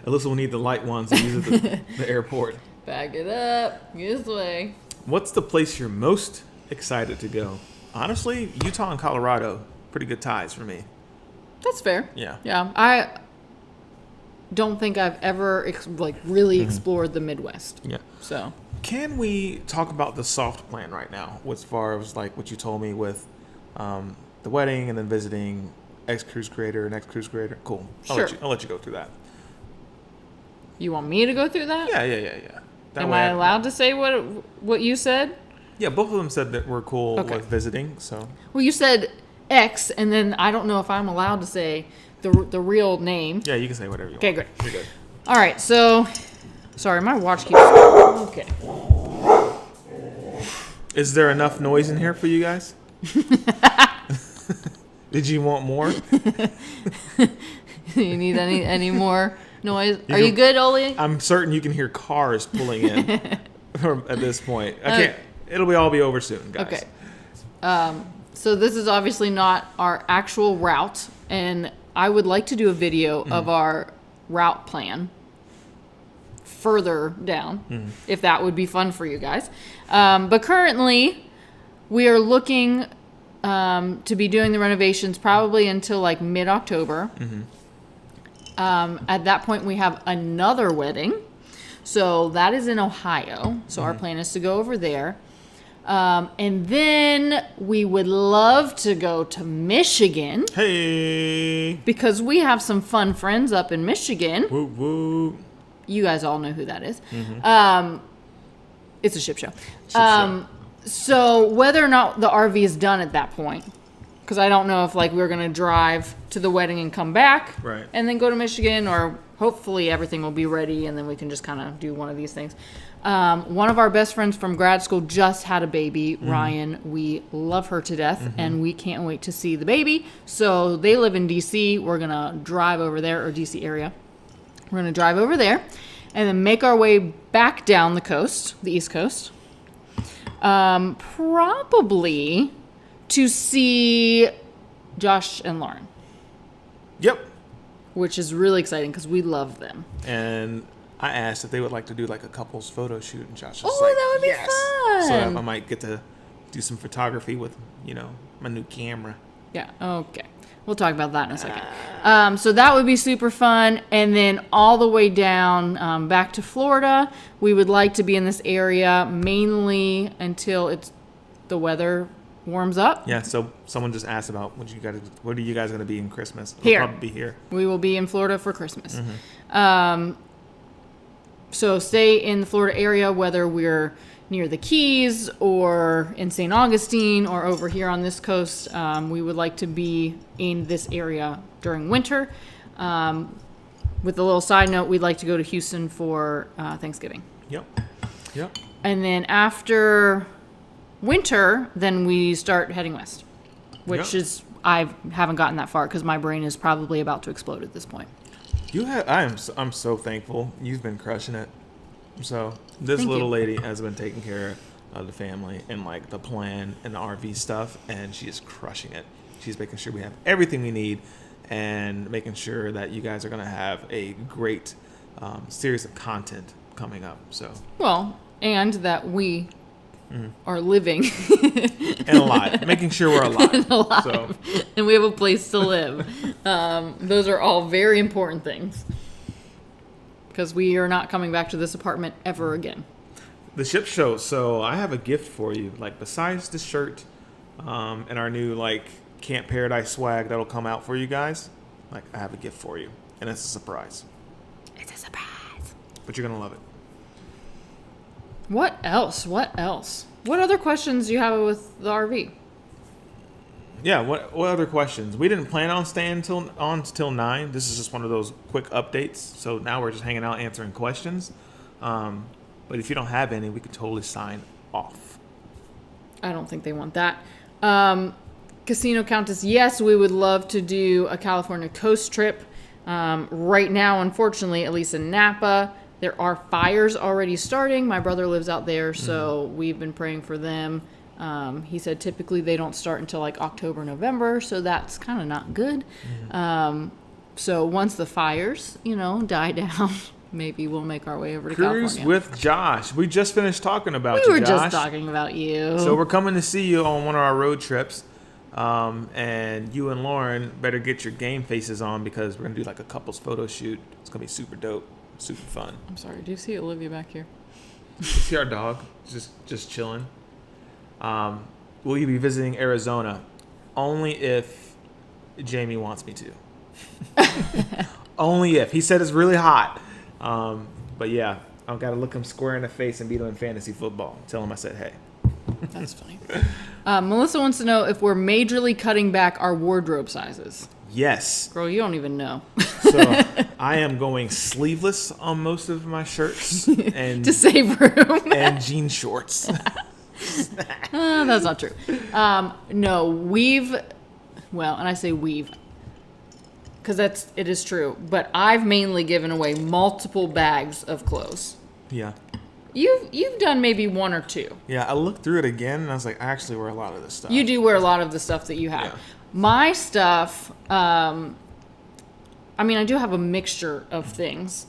Speaker 3: Alyssa will need the light ones and use it at the airport.
Speaker 2: Back it up. This way.
Speaker 3: What's the place you're most excited to go? Honestly, Utah and Colorado, pretty good ties for me.
Speaker 2: That's fair.
Speaker 3: Yeah.
Speaker 2: Yeah. I don't think I've ever really explored the Midwest.
Speaker 3: Yeah.
Speaker 2: So
Speaker 3: can we talk about the soft plan right now, as far as like what you told me with the wedding and then visiting ex-cruise creator and ex-cruise creator? Cool.
Speaker 2: Sure.
Speaker 3: I'll let you go through that.
Speaker 2: You want me to go through that?
Speaker 3: Yeah.
Speaker 2: Am I allowed to say what you said?
Speaker 3: Yeah, both of them said that we're cool with visiting. So.
Speaker 2: Well, you said X, and then I don't know if I'm allowed to say the real name.
Speaker 3: Yeah, you can say whatever you want.
Speaker 2: Okay, great.
Speaker 3: You're good.
Speaker 2: All right, so sorry, my watch keeps. Okay.
Speaker 3: Is there enough noise in here for you guys? Did you want more?
Speaker 2: You need any more noise? Are you good, Oli?
Speaker 3: I'm certain you can hear cars pulling in at this point. I can't. It'll all be over soon, guys.
Speaker 2: Okay. So this is obviously not our actual route, and I would like to do a video of our route plan further down, if that would be fun for you guys. But currently, we are looking to be doing the renovations probably until like mid-October. At that point, we have another wedding. So that is in Ohio. So our plan is to go over there. And then we would love to go to Michigan.
Speaker 3: Hey.
Speaker 2: Because we have some fun friends up in Michigan.
Speaker 3: Woo woo.
Speaker 2: You guys all know who that is. It's a ship show. So whether or not the RV is done at that point, because I don't know if like we're going to drive to the wedding and come back
Speaker 3: right,
Speaker 2: and then go to Michigan, or hopefully everything will be ready and then we can just kind of do one of these things. One of our best friends from grad school just had a baby, Ryan. We love her to death, and we can't wait to see the baby. So they live in D.C. We're going to drive over there, or D.C. area. We're going to drive over there and then make our way back down the coast, the East Coast, probably to see Josh and Lauren.
Speaker 3: Yep.
Speaker 2: Which is really exciting because we love them.
Speaker 3: And I asked if they would like to do like a couple's photo shoot, and Josh was
Speaker 2: Oh,
Speaker 3: like,
Speaker 2: that would be
Speaker 3: yes.
Speaker 2: fun.
Speaker 3: So that I might get to do some photography with, my new camera.
Speaker 2: Yeah, okay. We'll talk about that in a second. So that would be super fun. And then all the way down back to Florida, we would like to be in this area mainly until the weather warms up.
Speaker 3: Yeah, so someone just asked about what are you guys going to be in Christmas?
Speaker 2: Here.
Speaker 3: We'll probably be here.
Speaker 2: We will be in Florida for Christmas. So stay in the Florida area, whether we're near the Keys or in St. Augustine or over here on this coast. We would like to be in this area during winter. With a little side note, we'd like to go to Houston for Thanksgiving.
Speaker 3: Yep.
Speaker 2: And then after winter, then we start heading west, which is, I haven't gotten that far because my brain is probably about to explode at this point.
Speaker 3: I'm so thankful. You've been crushing it. So this
Speaker 2: Thank
Speaker 3: little
Speaker 2: you.
Speaker 3: lady has been taking care of the family and like the plan and the RV stuff, and she is crushing it. She's making sure we have everything we need and making sure that you guys are going to have a great series of content coming up. So
Speaker 2: and that we are living
Speaker 3: and alive, making sure we're alive.
Speaker 2: and alive,
Speaker 3: So.
Speaker 2: and we have a place to live. Those are all very important things because we are not coming back to this apartment ever again.
Speaker 3: The ship show. So I have a gift for you. Like besides the shirt and our new like Camp Paradise swag that'll come out for you guys, like I have a gift for you, and it's a surprise.
Speaker 2: It's a surprise.
Speaker 3: But you're gonna love it.
Speaker 2: What else? What other questions do you have with the RV?
Speaker 3: Yeah. What other questions? We didn't plan on staying till 9. This is just one of those quick updates. So now we're just hanging out answering questions. But if you don't have any, we could totally sign off.
Speaker 2: I don't think they want that. Casino Countess, yes, we would love to do a California coast trip. Right now, unfortunately, at least in Napa, there are fires already starting. My brother lives out there, so we've been praying for them. He said typically they don't start until like October, November, so that's kind of not good. So once the fires, die down, maybe we'll make our way over to
Speaker 3: Cruise
Speaker 2: California.
Speaker 3: with Josh. We just finished talking about
Speaker 2: We
Speaker 3: you,
Speaker 2: were
Speaker 3: Josh.
Speaker 2: just talking about you.
Speaker 3: So we're coming to see you on one of our road trips. And you and Lauren better get your game faces on because we're going to do like a couple's photo shoot. It's going to be super dope, super fun.
Speaker 2: I'm sorry, do you see Olivia back here?
Speaker 3: See our dog just chilling. Will you be visiting Arizona? Only if Jamie wants me to. Only if. He said it's really hot. But yeah, I've got to look him square in the face and beat him in fantasy football. Tell him I said hey.
Speaker 2: That's funny. Melissa wants to know if we're majorly cutting back our wardrobe sizes.
Speaker 3: Yes.
Speaker 2: Girl, you don't even know.
Speaker 3: So I am going sleeveless on most of my shirts and
Speaker 2: To save room.
Speaker 3: and jean shorts.
Speaker 2: That's not true. No, and I say we've, because it is true. But I've mainly given away multiple bags of clothes.
Speaker 3: Yeah.
Speaker 2: You've done maybe one or two.
Speaker 3: Yeah, I looked through it again, and I was like, I actually wear a lot of this stuff.
Speaker 2: You do wear a lot of the stuff that you have.
Speaker 3: Yeah.
Speaker 2: My stuff, I do have a mixture of things.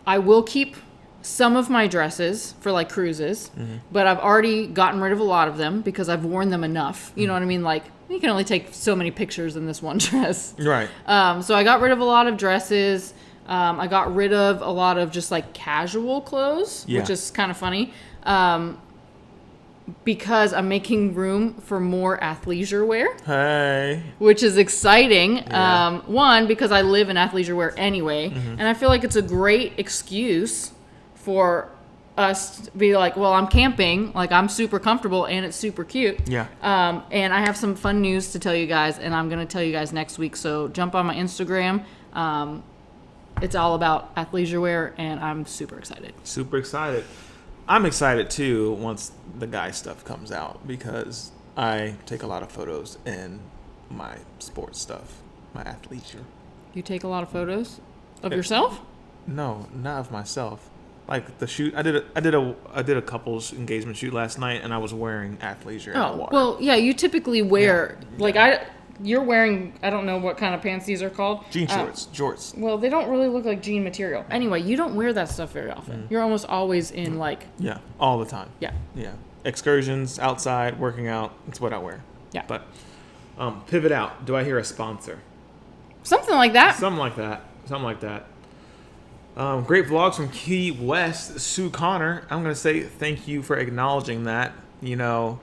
Speaker 2: I will keep some of my dresses for like cruises, but I've already gotten rid of a lot of them because I've worn them enough. You know what I mean? Like, you can only take so many pictures in this one dress.
Speaker 3: Right.
Speaker 2: So I got rid of a lot of dresses. I got rid of a lot of just like casual clothes, which is kind of funny. Because I'm making room for more athleisure wear.
Speaker 3: Hey.
Speaker 2: Which is exciting.
Speaker 3: Yeah.
Speaker 2: One, because I live in athleisure wear anyway. And I feel like it's a great excuse for us to be like, well, I'm camping. Like, I'm super comfortable and it's super cute.
Speaker 3: Yeah.
Speaker 2: And I have some fun news to tell you guys. And I'm going to tell you guys next week. So jump on my Instagram. It's all about athleisure wear. And I'm super excited.
Speaker 3: Super excited. I'm excited too once the guy stuff comes out because I take a lot of photos in my sports stuff, my athleisure.
Speaker 2: You take a lot of photos of yourself?
Speaker 3: No, not of myself. Like the shoot, I did a couples engagement shoot last night, and I was wearing athleisure in the water.
Speaker 2: Well, yeah, you typically wear you're wearing, I don't know what kind of pants these are called.
Speaker 3: Jean shorts, jorts.
Speaker 2: Well, they don't really look like jean material. Anyway, you don't wear that stuff very often. You're almost always in like...
Speaker 3: Yeah, all the time.
Speaker 2: Yeah.
Speaker 3: Yeah. Excursions, outside, working out. That's what I wear.
Speaker 2: Yeah.
Speaker 3: But pivot out. Do I hear a sponsor?
Speaker 2: Something like that.
Speaker 3: Something like that. Great vlogs from Key West. Sue Connor. I'm going to say thank you for acknowledging that. You know...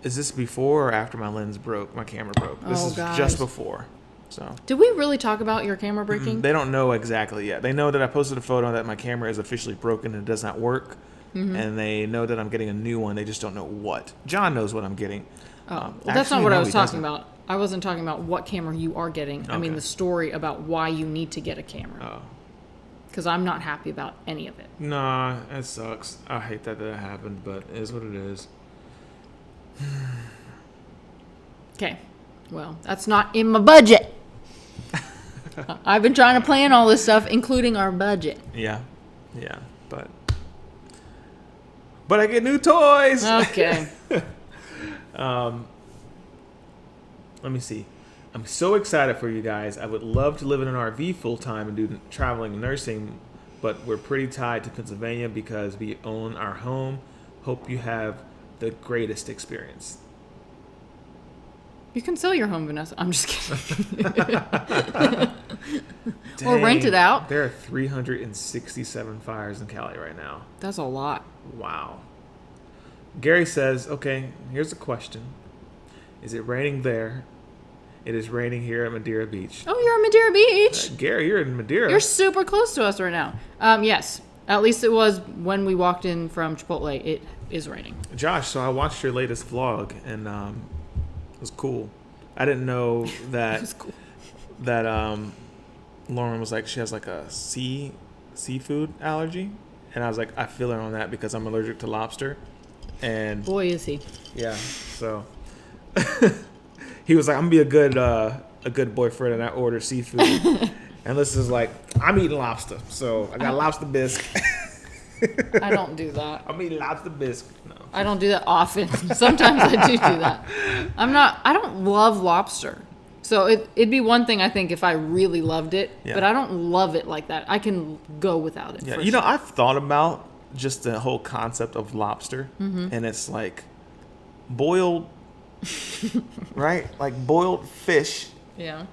Speaker 3: Is this before or after my lens broke? My camera broke. This is just before. So.
Speaker 2: Did we really talk about your camera breaking?
Speaker 3: They don't know exactly yet. They know that I posted a photo that my camera is officially broken and it does not work. And they know that I'm getting a new one. They just don't know what. John knows what I'm getting.
Speaker 2: Well, that's not what I was talking about. I wasn't talking about what camera you are getting. Okay. I mean the story about why you need to get a camera. Oh. Because I'm not happy about any of it.
Speaker 3: Nah, it sucks. I hate that happened, but it is what it is.
Speaker 2: Okay, well, that's not in my budget. I've been trying to plan all this stuff, including our budget.
Speaker 3: Yeah, but I get new toys.
Speaker 2: Okay.
Speaker 3: Let me see. I'm so excited for you guys. I would love to live in an RV full time and do traveling and nursing, but we're pretty tied to Pennsylvania because we own our home. Hope you have the greatest experience.
Speaker 2: You can sell your home, Vanessa. I'm just kidding. Or rent it out.
Speaker 3: There are 367 fires in Cali right now.
Speaker 2: That's a lot.
Speaker 3: Wow. Gary says, okay, here's a question. Is it raining there? It is raining here at Madeira Beach.
Speaker 2: Oh, you're at Madeira Beach.
Speaker 3: Gary, you're in Madeira.
Speaker 2: You're super close to us right now. Yes. At least it was when we walked in from Chipotle. It is raining.
Speaker 3: Josh, so I watched your latest vlog, and it was cool. I didn't know that
Speaker 2: It was cool.
Speaker 3: that Lauren was like, she has like a seafood allergy, and I was like, I feel her on that because I'm allergic to lobster. And
Speaker 2: boy, is he.
Speaker 3: Yeah, so he was like, I'm gonna be a good boyfriend, and I order seafood. And Alyssa's like, I'm eating lobster, so I got lobster bisque.
Speaker 2: I don't do that.
Speaker 3: I'm eating lobster bisque. No.
Speaker 2: I don't do that often. Sometimes I do that. I don't love lobster. So it'd be one thing, I think, if I really loved it, but I don't love it like that. I can go without it.
Speaker 3: Yeah,
Speaker 2: for
Speaker 3: you know,
Speaker 2: sure.
Speaker 3: I've thought about just the whole concept of lobster, and it's like boiled, right? Like boiled fish.
Speaker 2: Yeah.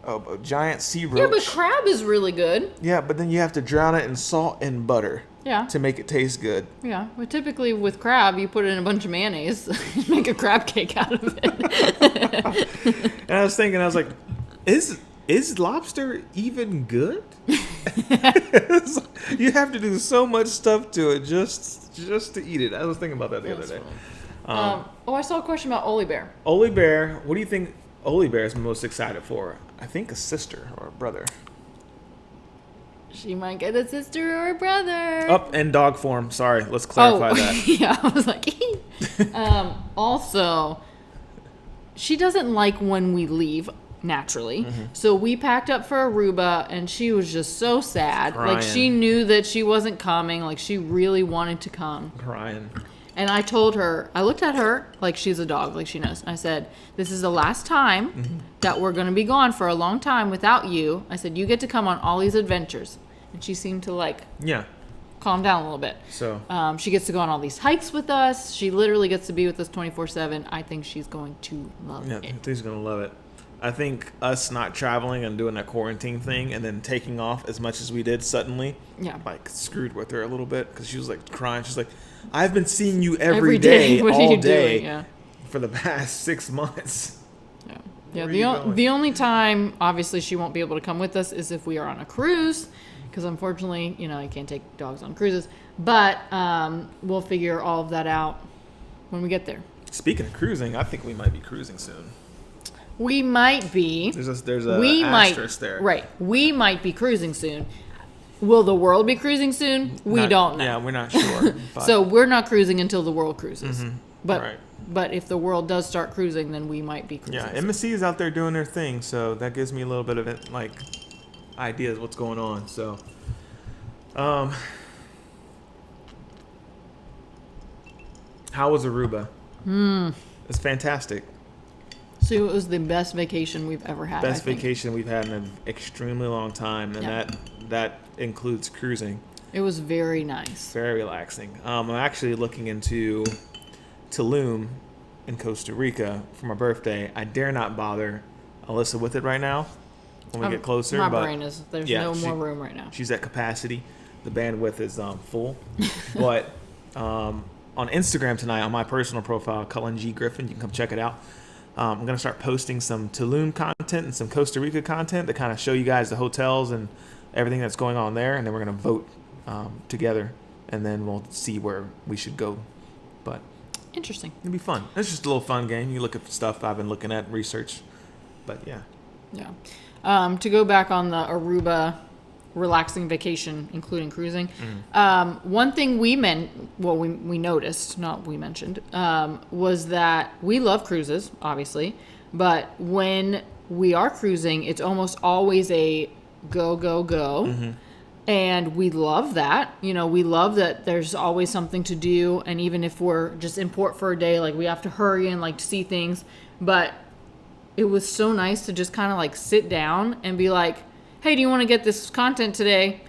Speaker 3: A giant sea roach.
Speaker 2: Yeah, but crab is really good.
Speaker 3: Yeah, but then you have to drown it in salt and butter.
Speaker 2: Yeah.
Speaker 3: To make it taste good.
Speaker 2: Yeah. Well, typically with crab, you put it in a bunch of mayonnaise and make a crab cake out of it.
Speaker 3: And I was thinking, I was like, is lobster even good? You have to do so much stuff to it just to eat it. I was thinking about that the other day.
Speaker 2: I saw a question about Oli Bear.
Speaker 3: Oli Bear, what do you think Oli Bear is most excited for? I think a sister or a brother.
Speaker 2: She might get a sister or a brother.
Speaker 3: Up in dog form. Sorry, let's clarify that.
Speaker 2: Yeah, I was like, also, she doesn't like when we leave naturally. So we packed up for Aruba and she was just so sad.
Speaker 3: Crying.
Speaker 2: Like she knew that she wasn't coming. Like she really wanted to come.
Speaker 3: Crying.
Speaker 2: And I told her, I looked at her like she's a dog, like she knows. I said, this is the last time that we're going to be gone for a long time without you. I said, you get to come on all these adventures. And she seemed to like calm down a little bit.
Speaker 3: So
Speaker 2: she gets to go on all these hikes with us. She literally gets to be with us 24/7. I think she's going to love it.
Speaker 3: I think she's going to love it. I think us not traveling and doing that quarantine thing and then taking off as much as we did suddenly, like screwed with her a little bit because she was like crying. She's like, I've been seeing you every day
Speaker 2: What
Speaker 3: all
Speaker 2: are you
Speaker 3: day
Speaker 2: doing?
Speaker 3: for the past 6 months.
Speaker 2: Yeah. The only time obviously she won't be able to come with us is if we are on a cruise, because unfortunately, you can't take dogs on cruises. But we'll figure all of that out when we get there.
Speaker 3: Speaking of cruising, I think we might be cruising soon.
Speaker 2: We might be.
Speaker 3: There's a asterisk there.
Speaker 2: Right. We might be cruising soon. Will the world be cruising soon? We don't know.
Speaker 3: Yeah, we're not sure.
Speaker 2: So we're not cruising until the world cruises. But
Speaker 3: right.
Speaker 2: but if the world does start cruising, then we might be cruising.
Speaker 3: Yeah, MSC is out there doing their thing, so that gives me a little bit of it, like ideas what's going on. So, how was Aruba? It's fantastic.
Speaker 2: So it was the best vacation we've ever had.
Speaker 3: Best vacation we've had in an extremely long time, and that includes cruising.
Speaker 2: It was very nice.
Speaker 3: Very relaxing. I'm actually looking into Tulum in Costa Rica for my birthday. I dare not bother Alyssa with it right now when we get closer.
Speaker 2: My brain is, there's no more room right now.
Speaker 3: She's at capacity. The bandwidth is full. But on Instagram tonight, on my personal profile, CULLEN G GRIFFIN, you can come check it out. I'm going to start posting some Tulum content and some Costa Rica content to kind of show you guys the hotels and everything that's going on there. And then we're going to vote together, and then we'll see where we should go. But
Speaker 2: interesting.
Speaker 3: It'll be fun. It's just a little fun game. You look at stuff I've been looking at, research. But yeah.
Speaker 2: To go back on the Aruba relaxing vacation, including cruising, one thing we noticed, not we mentioned, was that we love cruises, obviously, but when we are cruising, it's almost always a go, go, go. And we love that. We love that there's always something to do. And even if we're just in port for a day, like we have to hurry and like see things. But it was so nice to just kind of like sit down and be like, hey, do you want to get this content today?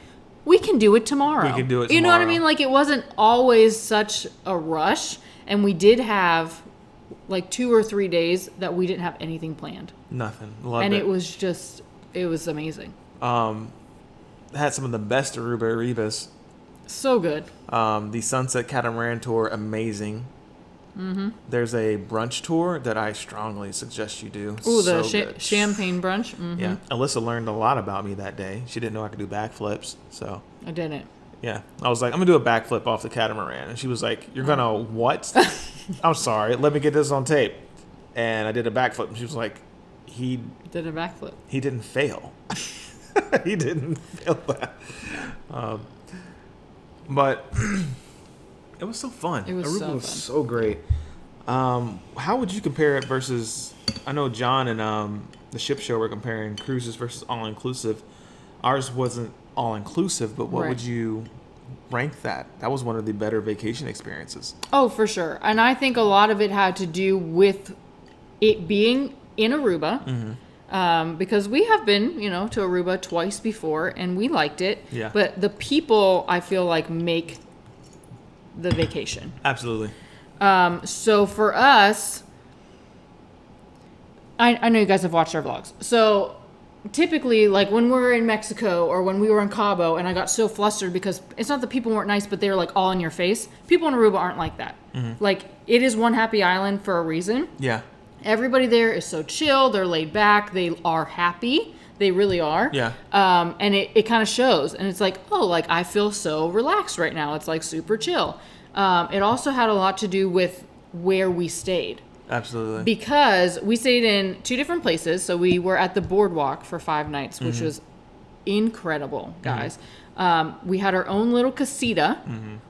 Speaker 2: We can do it tomorrow.
Speaker 3: We can do it tomorrow.
Speaker 2: You know what I mean? Like it wasn't always such a rush. And we did have like 2 or 3 days that we didn't have anything planned.
Speaker 3: Nothing. Loved
Speaker 2: it was amazing.
Speaker 3: Had some of the best Arubas.
Speaker 2: So good.
Speaker 3: The Sunset Catamaran tour, amazing. There's a brunch tour that I strongly suggest you do.
Speaker 2: Ooh, the champagne brunch.
Speaker 3: Yeah, Alyssa learned a lot about me that day. She didn't know I could do backflips, so
Speaker 2: I didn't.
Speaker 3: Yeah, I was like, I'm gonna do a backflip off the catamaran, and she was like, "You're gonna what?" I'm sorry, let me get this on tape. And I did a backflip, and she was like, "He
Speaker 2: did a backflip.
Speaker 3: He didn't fail. He didn't fail that." But it was so fun. Aruba was so great. How would you compare it versus? I know John and the Ship Show were comparing cruises versus all inclusive. Ours wasn't all inclusive, but what would you rank that? That was one of the better vacation experiences.
Speaker 2: Oh, for sure. And I think a lot of it had to do with it being in Aruba. Because we have been, to Aruba twice before, and we liked it.
Speaker 3: Yeah.
Speaker 2: But the people, I feel like, make the vacation.
Speaker 3: Absolutely.
Speaker 2: So for us, I know you guys have watched our vlogs. So typically, like when we were in Mexico or when we were in Cabo, and I got so flustered because it's not that people weren't nice, but they were like all in your face. People in Aruba aren't like that. Like it is one happy island for a reason.
Speaker 3: Yeah.
Speaker 2: Everybody there is so chill. They're laid back. They are happy. They really are.
Speaker 3: Yeah.
Speaker 2: And it kind of shows. And it's like, oh, like I feel so relaxed right now. It's like super chill. It also had a lot to do with where we stayed.
Speaker 3: Absolutely.
Speaker 2: Because we stayed in 2 different places. So we were at the boardwalk for 5 nights, which was incredible, guys. We had our own little casita,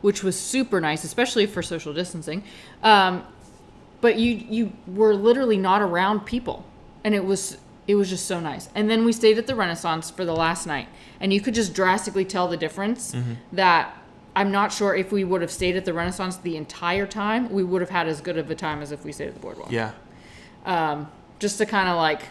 Speaker 2: which was super nice, especially for social distancing. But you were literally not around people, and it was just so nice. And then we stayed at the Renaissance for the last night, and you could just drastically tell the difference. That I'm not sure if we would have stayed at the Renaissance the entire time, we would have had as good of a time as if we stayed at the Boardwalk.
Speaker 3: Yeah.
Speaker 2: Just to kind of like,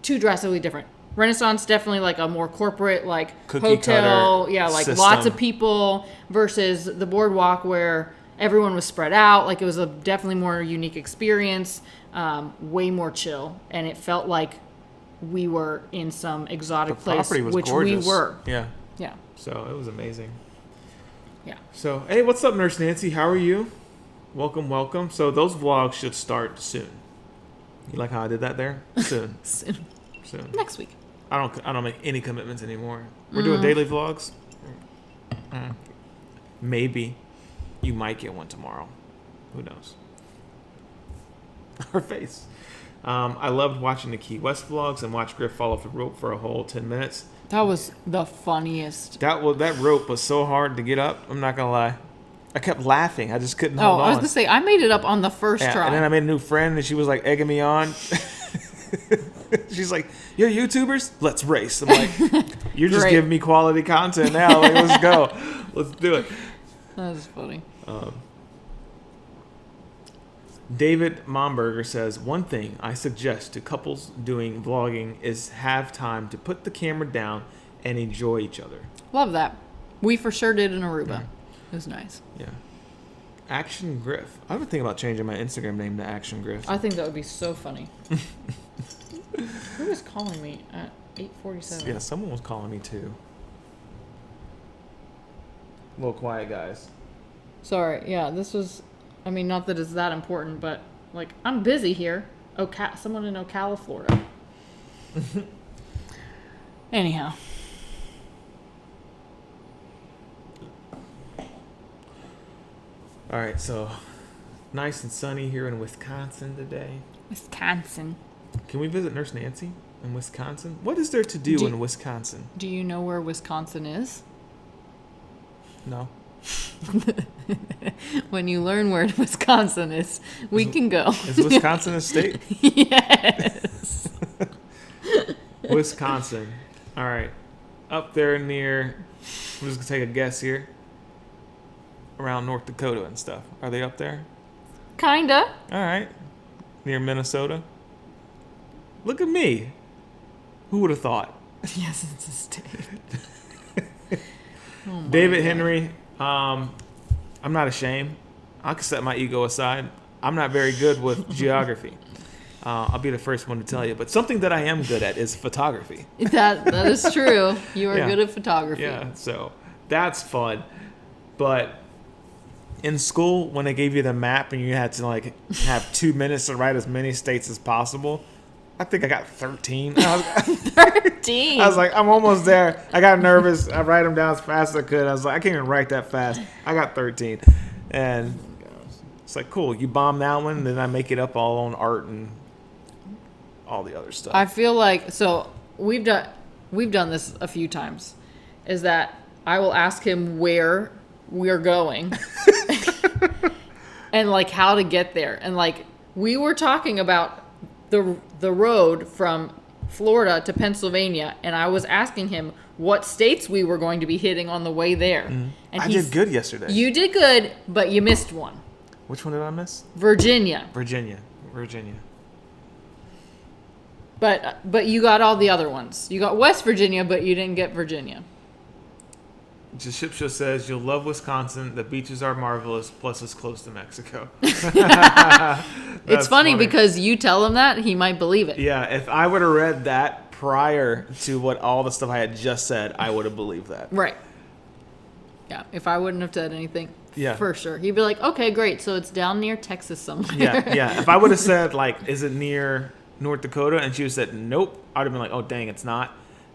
Speaker 2: two drastically different. Renaissance, definitely like a more corporate, like
Speaker 3: Cookie
Speaker 2: hotel,
Speaker 3: cutter
Speaker 2: like
Speaker 3: system.
Speaker 2: lots of people, versus the Boardwalk where everyone was spread out. Like, it was a definitely more unique experience, way more chill, and it felt like we were in some exotic
Speaker 3: The
Speaker 2: place,
Speaker 3: property was
Speaker 2: which
Speaker 3: gorgeous.
Speaker 2: we were.
Speaker 3: Yeah.
Speaker 2: Yeah.
Speaker 3: So it was amazing.
Speaker 2: Yeah.
Speaker 3: So, hey, what's up, Nurse Nancy? How are you? Welcome, welcome. So those vlogs should start soon. You like how I did that there? Soon.
Speaker 2: Soon.
Speaker 3: Soon.
Speaker 2: Next week.
Speaker 3: I don't make any commitments anymore. We're doing daily vlogs. Maybe you might get one tomorrow. Who knows? Her face. I loved watching the Key West vlogs and watch Griff fall off the rope for a whole 10 minutes.
Speaker 2: That was the funniest.
Speaker 3: That rope was so hard to get up. I'm not gonna lie. I kept laughing. I just couldn't hold on.
Speaker 2: I was gonna say, I made it up on the first try.
Speaker 3: And then I made a new friend, and she was like egging me on. She's like, "You're YouTubers? Let's race." I'm like, "You're just
Speaker 2: Great.
Speaker 3: giving me quality content now. Like, let's go. Let's do it."
Speaker 2: That was funny.
Speaker 3: David Momberger says, one thing I suggest to couples doing vlogging is have time to put the camera down and enjoy each other.
Speaker 2: Love that. We for sure did in Aruba. It was nice.
Speaker 3: Yeah. Action Griff. I've been thinking about changing my Instagram name to Action Griff.
Speaker 2: I think that would be so funny. Who was calling me at 8:47?
Speaker 3: Yeah, someone was calling me too. A little quiet, guys.
Speaker 2: Sorry. Yeah, this was... I mean, not that it's that important, but, like, I'm busy here. Someone in Ocala, Florida. Anyhow.
Speaker 3: All right, so nice and sunny here in Wisconsin today.
Speaker 2: Wisconsin.
Speaker 3: Can we visit Nurse Nancy in Wisconsin? What is there to do in Wisconsin?
Speaker 2: Do you know where Wisconsin is?
Speaker 3: No.
Speaker 2: When you learn where Wisconsin is, we can go.
Speaker 3: Is Wisconsin a state?
Speaker 2: Yes.
Speaker 3: Wisconsin. All right. Up there near, I'm just going to take a guess here, around North Dakota and stuff. Are they up there?
Speaker 2: Kinda.
Speaker 3: All right. Near Minnesota. Look at me. Who would have thought?
Speaker 2: Yes, it's a state. Oh
Speaker 3: David Henry, I'm not ashamed. I can set my ego aside. I'm not very good with geography. I'll be the first one to tell you. But something that I am good at is photography.
Speaker 2: That is true. You are
Speaker 3: Yeah.
Speaker 2: good at photography.
Speaker 3: Yeah, so that's fun. But in school, when they gave you the map and you had to like have 2 minutes to write as many states as possible, I think I got 13.
Speaker 2: 13.
Speaker 3: I was like, I'm almost there. I got nervous. I write them down as fast as I could. I was like, I can't even write that fast. I got 13. And it's like, cool. You bomb that one, then I make it up all on art and all the other stuff.
Speaker 2: I feel like, so we've done this a few times, is that I will ask him where we're going and like how to get there. And like we were talking about the road from Florida to Pennsylvania, and I was asking him what states we were going to be hitting on the way there.
Speaker 3: Mm-hmm.
Speaker 2: And
Speaker 3: I did good yesterday.
Speaker 2: You did good, but you missed one.
Speaker 3: Which one did I miss?
Speaker 2: Virginia.
Speaker 3: Virginia.
Speaker 2: But you got all the other ones. You got West Virginia, but you didn't get Virginia.
Speaker 3: The Ship Show says, you'll love Wisconsin. The beaches are marvelous, plus it's close to Mexico.
Speaker 2: It's funny because you tell him that, he might believe it.
Speaker 3: Yeah, if I would have read that prior to what all the stuff I had just said, I would have believed that.
Speaker 2: Right. Yeah, if I wouldn't have said anything,
Speaker 3: Yeah.
Speaker 2: for sure. He'd be like, okay, great, so it's down near Texas somewhere.
Speaker 3: Yeah. If I would have said, like, is it near North Dakota? And she would have said, nope. I would have been like, oh, dang, it's not.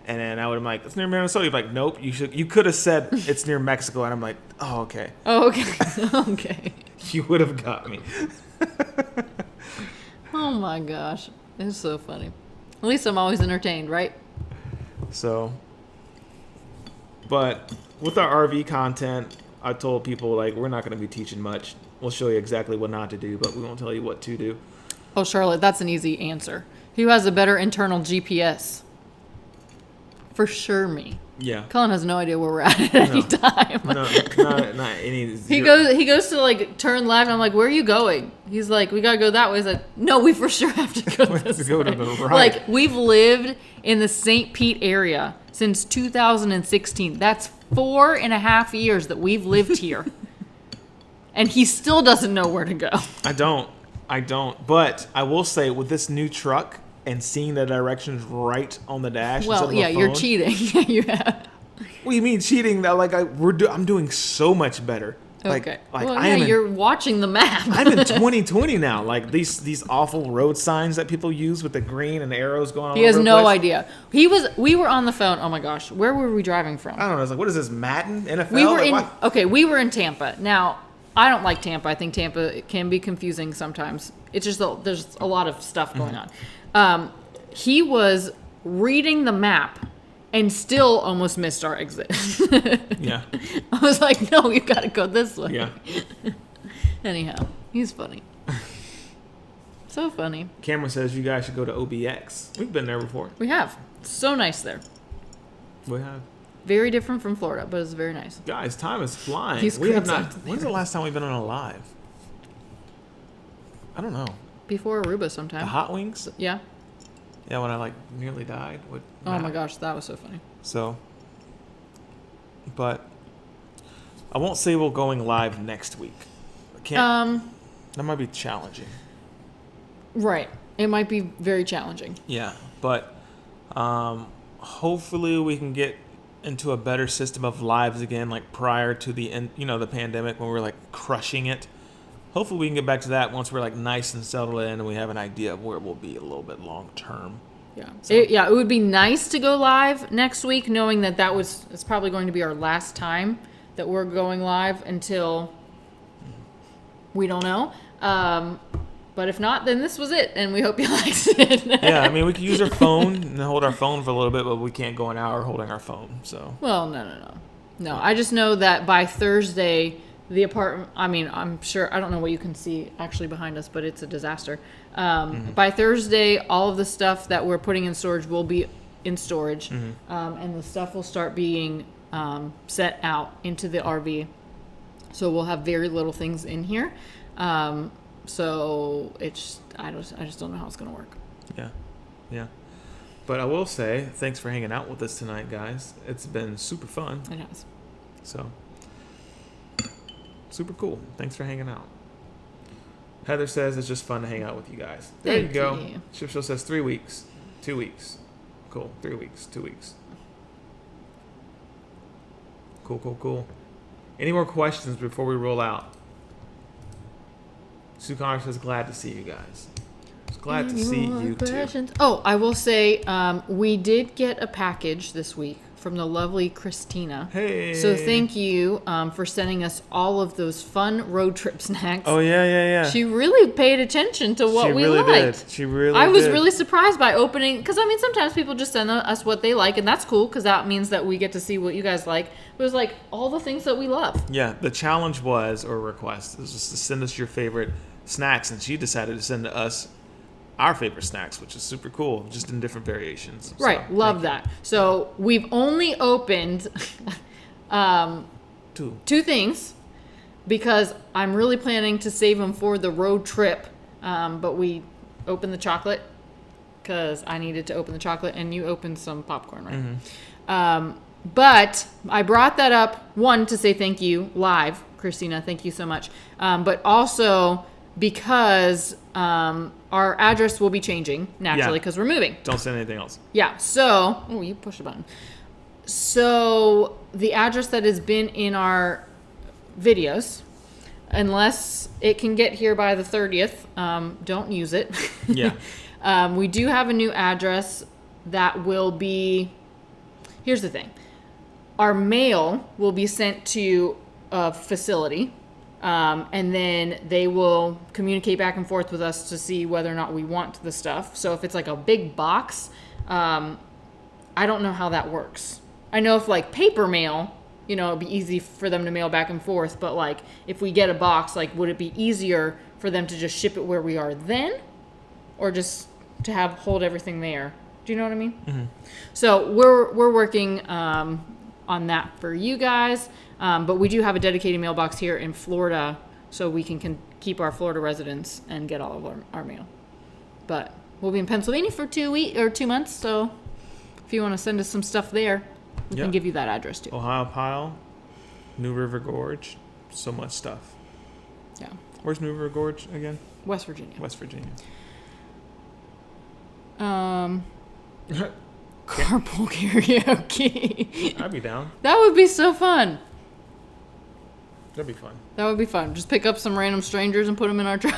Speaker 3: And then I would have been like, it's near Minnesota. You'd be like, nope. You could have said it's near Mexico. And I'm like, oh, okay.
Speaker 2: Oh, okay. Okay.
Speaker 3: You would have got me.
Speaker 2: Oh, my gosh. It's so funny. At least I'm always entertained, right?
Speaker 3: So, but with our RV content, I told people, like, we're not going to be teaching much. We'll show you exactly what not to do, but we won't tell you what to do.
Speaker 2: Oh, Charlotte, that's an easy answer. Who has a better internal GPS? For sure, me.
Speaker 3: Yeah.
Speaker 2: Cullen has no idea where we're at any time.
Speaker 3: No, not any.
Speaker 2: He goes to like turn left, and I'm like, "Where are you going?" He's like, "We gotta go that way." He's like, "No, we for sure have to go
Speaker 3: We have
Speaker 2: this
Speaker 3: to go to
Speaker 2: way."
Speaker 3: the right.
Speaker 2: Like, we've lived in the St. Pete area since 2016. That's 4.5 years that we've lived here, and he still doesn't know where to go.
Speaker 3: I don't. But I will say, with this new truck and seeing the directions right on the dash.
Speaker 2: Well, yeah, you're cheating. Yeah, you have.
Speaker 3: What do you mean cheating? That like I'm doing so much better.
Speaker 2: Okay.
Speaker 3: Like
Speaker 2: well,
Speaker 3: I
Speaker 2: yeah,
Speaker 3: am.
Speaker 2: you're watching the map.
Speaker 3: I'm in 2020 now. Like these awful road signs that people use with the green and the arrows going on.
Speaker 2: He has
Speaker 3: over the
Speaker 2: no
Speaker 3: place.
Speaker 2: idea. We were on the phone. Oh my gosh, where were we driving from?
Speaker 3: I don't know. I was like, what is this, Madden? NFL?
Speaker 2: We were
Speaker 3: Like,
Speaker 2: in.
Speaker 3: what?
Speaker 2: Okay, we were in Tampa. Now, I don't like Tampa. I think Tampa can be confusing sometimes. It's just there's a lot of stuff going on. He was reading the map and still almost missed our exit.
Speaker 3: Yeah.
Speaker 2: I was like, no, you got to go this way.
Speaker 3: Yeah.
Speaker 2: Anyhow, he's funny. So funny.
Speaker 3: Cameron says you guys should go to OBX. We've been there before.
Speaker 2: We have. So nice there.
Speaker 3: We have.
Speaker 2: Very different from Florida, but it's very nice.
Speaker 3: Guys, time is flying.
Speaker 2: He's
Speaker 3: We have
Speaker 2: crazy.
Speaker 3: not. When's the last time we've been on a live? I don't know.
Speaker 2: Before Aruba
Speaker 3: The
Speaker 2: sometime.
Speaker 3: hot wings?
Speaker 2: Yeah.
Speaker 3: Yeah, when I like nearly died. With
Speaker 2: Oh
Speaker 3: Matt.
Speaker 2: my gosh, that was so funny.
Speaker 3: So, but I won't say we're going live next week. I can't. That might be challenging.
Speaker 2: Right. It might be very challenging.
Speaker 3: Yeah, but hopefully we can get into a better system of lives again, like prior to the the pandemic when we were like crushing it. Hopefully we can get back to that once we're like nice and settled in and we have an idea of where we'll be a little bit long term.
Speaker 2: Yeah.
Speaker 3: So-
Speaker 2: It would be nice to go live next week, knowing that it's probably going to be our last time that we're going live until we don't know. But if not, then this was it, and we hope you liked it.
Speaker 3: Yeah, I mean we could use our phone and hold our phone for a little bit, but we can't go an hour holding our phone. So.
Speaker 2: Well, no. I just know that by Thursday, the apartment. I mean, I'm sure. I don't know what you can see actually behind us, but it's a disaster. By Thursday, all of the stuff that we're putting in storage will be in storage, and the stuff will start being set out into the RV. So we'll have very little things in here. So it's I just don't know how it's gonna work.
Speaker 3: Yeah. But I will say, thanks for hanging out with us tonight, guys. It's been super fun.
Speaker 2: It has.
Speaker 3: So, super cool. Thanks for hanging out. Heather says it's just fun to hang out with you guys. There
Speaker 2: Thank
Speaker 3: you go.
Speaker 2: you.
Speaker 3: Ship Show says 3 weeks. 2 weeks. Cool. 3 weeks. 2 weeks. Cool. Any more questions before we roll out? Sue Connor says glad to see you guys. It's glad to see you too.
Speaker 2: Oh, I will say we did get a package this week from the lovely Christina.
Speaker 3: Hey.
Speaker 2: So thank you for sending us all of those fun road trip snacks.
Speaker 3: Oh yeah.
Speaker 2: She really paid attention to what we
Speaker 3: really
Speaker 2: liked.
Speaker 3: did. She really
Speaker 2: I was
Speaker 3: did.
Speaker 2: really surprised by opening, because I mean sometimes people just send us what they like, and that's cool because that means that we get to see what you guys like. It was like all the things that we love.
Speaker 3: Yeah, the challenge was, or request, was just to send us your favorite snacks, and she decided to send to us our favorite snacks, which is super cool, just in different variations. So,
Speaker 2: Right, love that. So we've only opened two things because I'm really planning to save them for the road trip. But we opened the chocolate because I needed to open the chocolate, and you opened some popcorn, right? But I brought that up, one, to say thank you live, Christina, thank you so much. But also because our address will be changing naturally because we're moving.
Speaker 3: Don't send anything else.
Speaker 2: Yeah, so, oh, you push a button. So the address that has been in our videos, unless it can get here by the 30th, don't use it.
Speaker 3: Yeah.
Speaker 2: We do have a new address that will be, here's the thing. Our mail will be sent to a facility, and then they will communicate back and forth with us to see whether or not we want the stuff. So if it's like a big box, I don't know how that works. I know if like paper mail, you know, it'd be easy for them to mail back and forth. But like if we get a box, like would it be easier for them to just ship it where we are then, or just to hold everything there? Do you know what I mean? Mm-hmm. So we're working on that for you guys. But we do have a dedicated mailbox here in Florida, so we can keep our Florida residents and get all of our mail. But we'll be in Pennsylvania for 2 months, so if you want to send us some stuff there, we can give you that address too.
Speaker 3: Ohio Pile, New River Gorge, so much stuff.
Speaker 2: Yeah.
Speaker 3: Where's New River Gorge again?
Speaker 2: West Virginia.
Speaker 3: West Virginia.
Speaker 2: Carpool karaoke.
Speaker 3: I'd be down.
Speaker 2: That would be so fun.
Speaker 3: That'd be fun.
Speaker 2: That would be fun. Just pick up some random strangers and put them in our truck.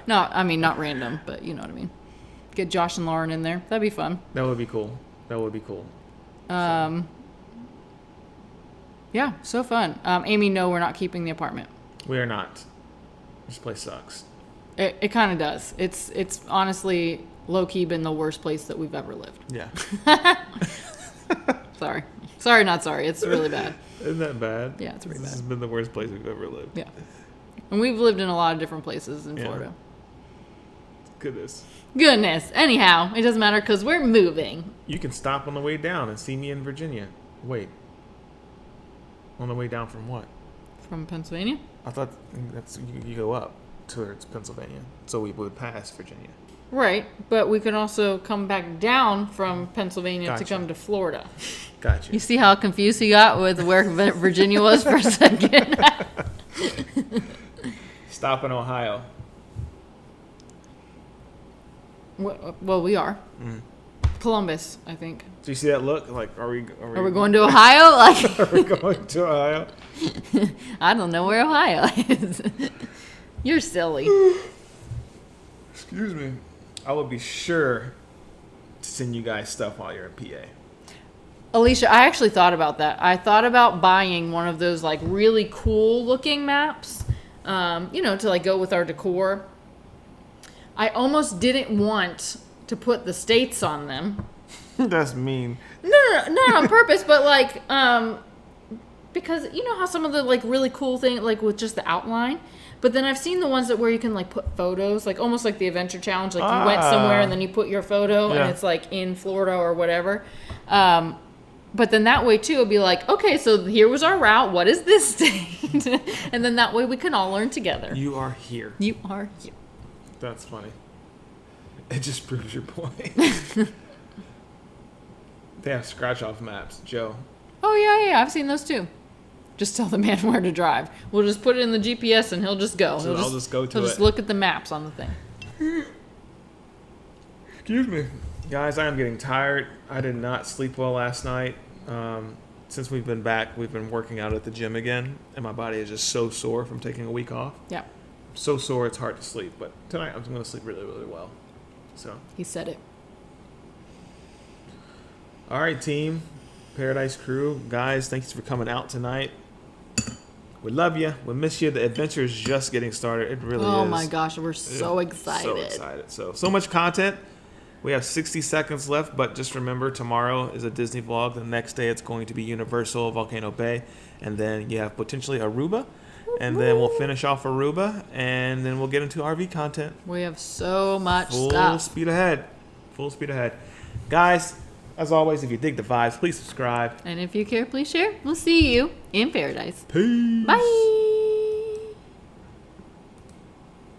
Speaker 2: No, I mean, not random, but you know what I mean. Get Josh and Lauren in there. That'd be fun.
Speaker 3: That would be cool. That would be cool.
Speaker 2: Yeah, so fun. Amy, no, we're not keeping the apartment.
Speaker 3: We are not. This place sucks.
Speaker 2: It kind of does. It's honestly low-key been the worst place that we've ever lived.
Speaker 3: Yeah.
Speaker 2: Sorry, not sorry. It's really bad.
Speaker 3: Isn't that bad?
Speaker 2: Yeah, it's really bad.
Speaker 3: This has been the worst place we've ever lived.
Speaker 2: Yeah. And we've lived in a lot of different places in Florida. Goodness. Anyhow, it doesn't matter because we're moving.
Speaker 3: You can stop on the way down and see me in Virginia. Wait. On the way down from what?
Speaker 2: From Pennsylvania?
Speaker 3: I thought that's you go up towards Pennsylvania, so we would pass Virginia.
Speaker 2: Right, but we can also come back down from Pennsylvania to come to Florida.
Speaker 3: Gotcha.
Speaker 2: You see how confused he got with where Virginia was for a second?
Speaker 3: Stop in Ohio.
Speaker 2: Well, we are. Columbus, I think.
Speaker 3: Do you see that look? Like, are we
Speaker 2: going to Ohio? Like,
Speaker 3: are we going to Ohio?
Speaker 2: I don't know where Ohio is. You're silly.
Speaker 3: Excuse me. I will be sure to send you guys stuff while you're in PA.
Speaker 2: Alicia, I actually thought about that. I thought about buying one of those like really cool looking maps, to like go with our decor. I almost didn't want to put the states on them.
Speaker 3: That's mean.
Speaker 2: No, not on purpose, but like, because you know how some of the like really cool thing, like with just the outline. But then I've seen the ones where you can like put photos, like almost like the Adventure Challenge, like you went somewhere and then you put your photo and it's like in Florida or whatever. But then that way too, it'd be like, okay, so here was our route. What is this state? And then that way we can all learn together.
Speaker 3: You are here.
Speaker 2: You are here.
Speaker 3: That's funny. It just proves your point. They have scratch-off maps, Joe.
Speaker 2: Oh, yeah. I've seen those too. Just tell the man where to drive. We'll just put it in the GPS and he'll just go.
Speaker 3: So I'll just go to it.
Speaker 2: He'll just look at the maps on the thing.
Speaker 3: Excuse me. Guys, I am getting tired. I did not sleep well last night. Since we've been back, we've been working out at the gym again, and my body is just so sore from taking a week off.
Speaker 2: Yeah.
Speaker 3: So sore it's hard to sleep, but tonight I'm going to sleep really, really well. So.
Speaker 2: He said it.
Speaker 3: All right, team. Paradise Crew. Guys, thanks for coming out tonight. We love you. We miss you. The adventure is just getting started. It really is.
Speaker 2: Oh my gosh, we're so excited.
Speaker 3: So excited. So much content. We have 60 seconds left, but just remember, tomorrow is a Disney vlog. The next day it's going to be Universal, Volcano Bay, and then you have potentially Aruba, and then we'll finish off Aruba, and then we'll get into RV content.
Speaker 2: We have so much stuff.
Speaker 3: Full speed ahead. Guys, as always, if you dig the vibes, please subscribe.
Speaker 2: And if you care, please share. We'll see you in paradise.
Speaker 3: Peace.
Speaker 2: Bye.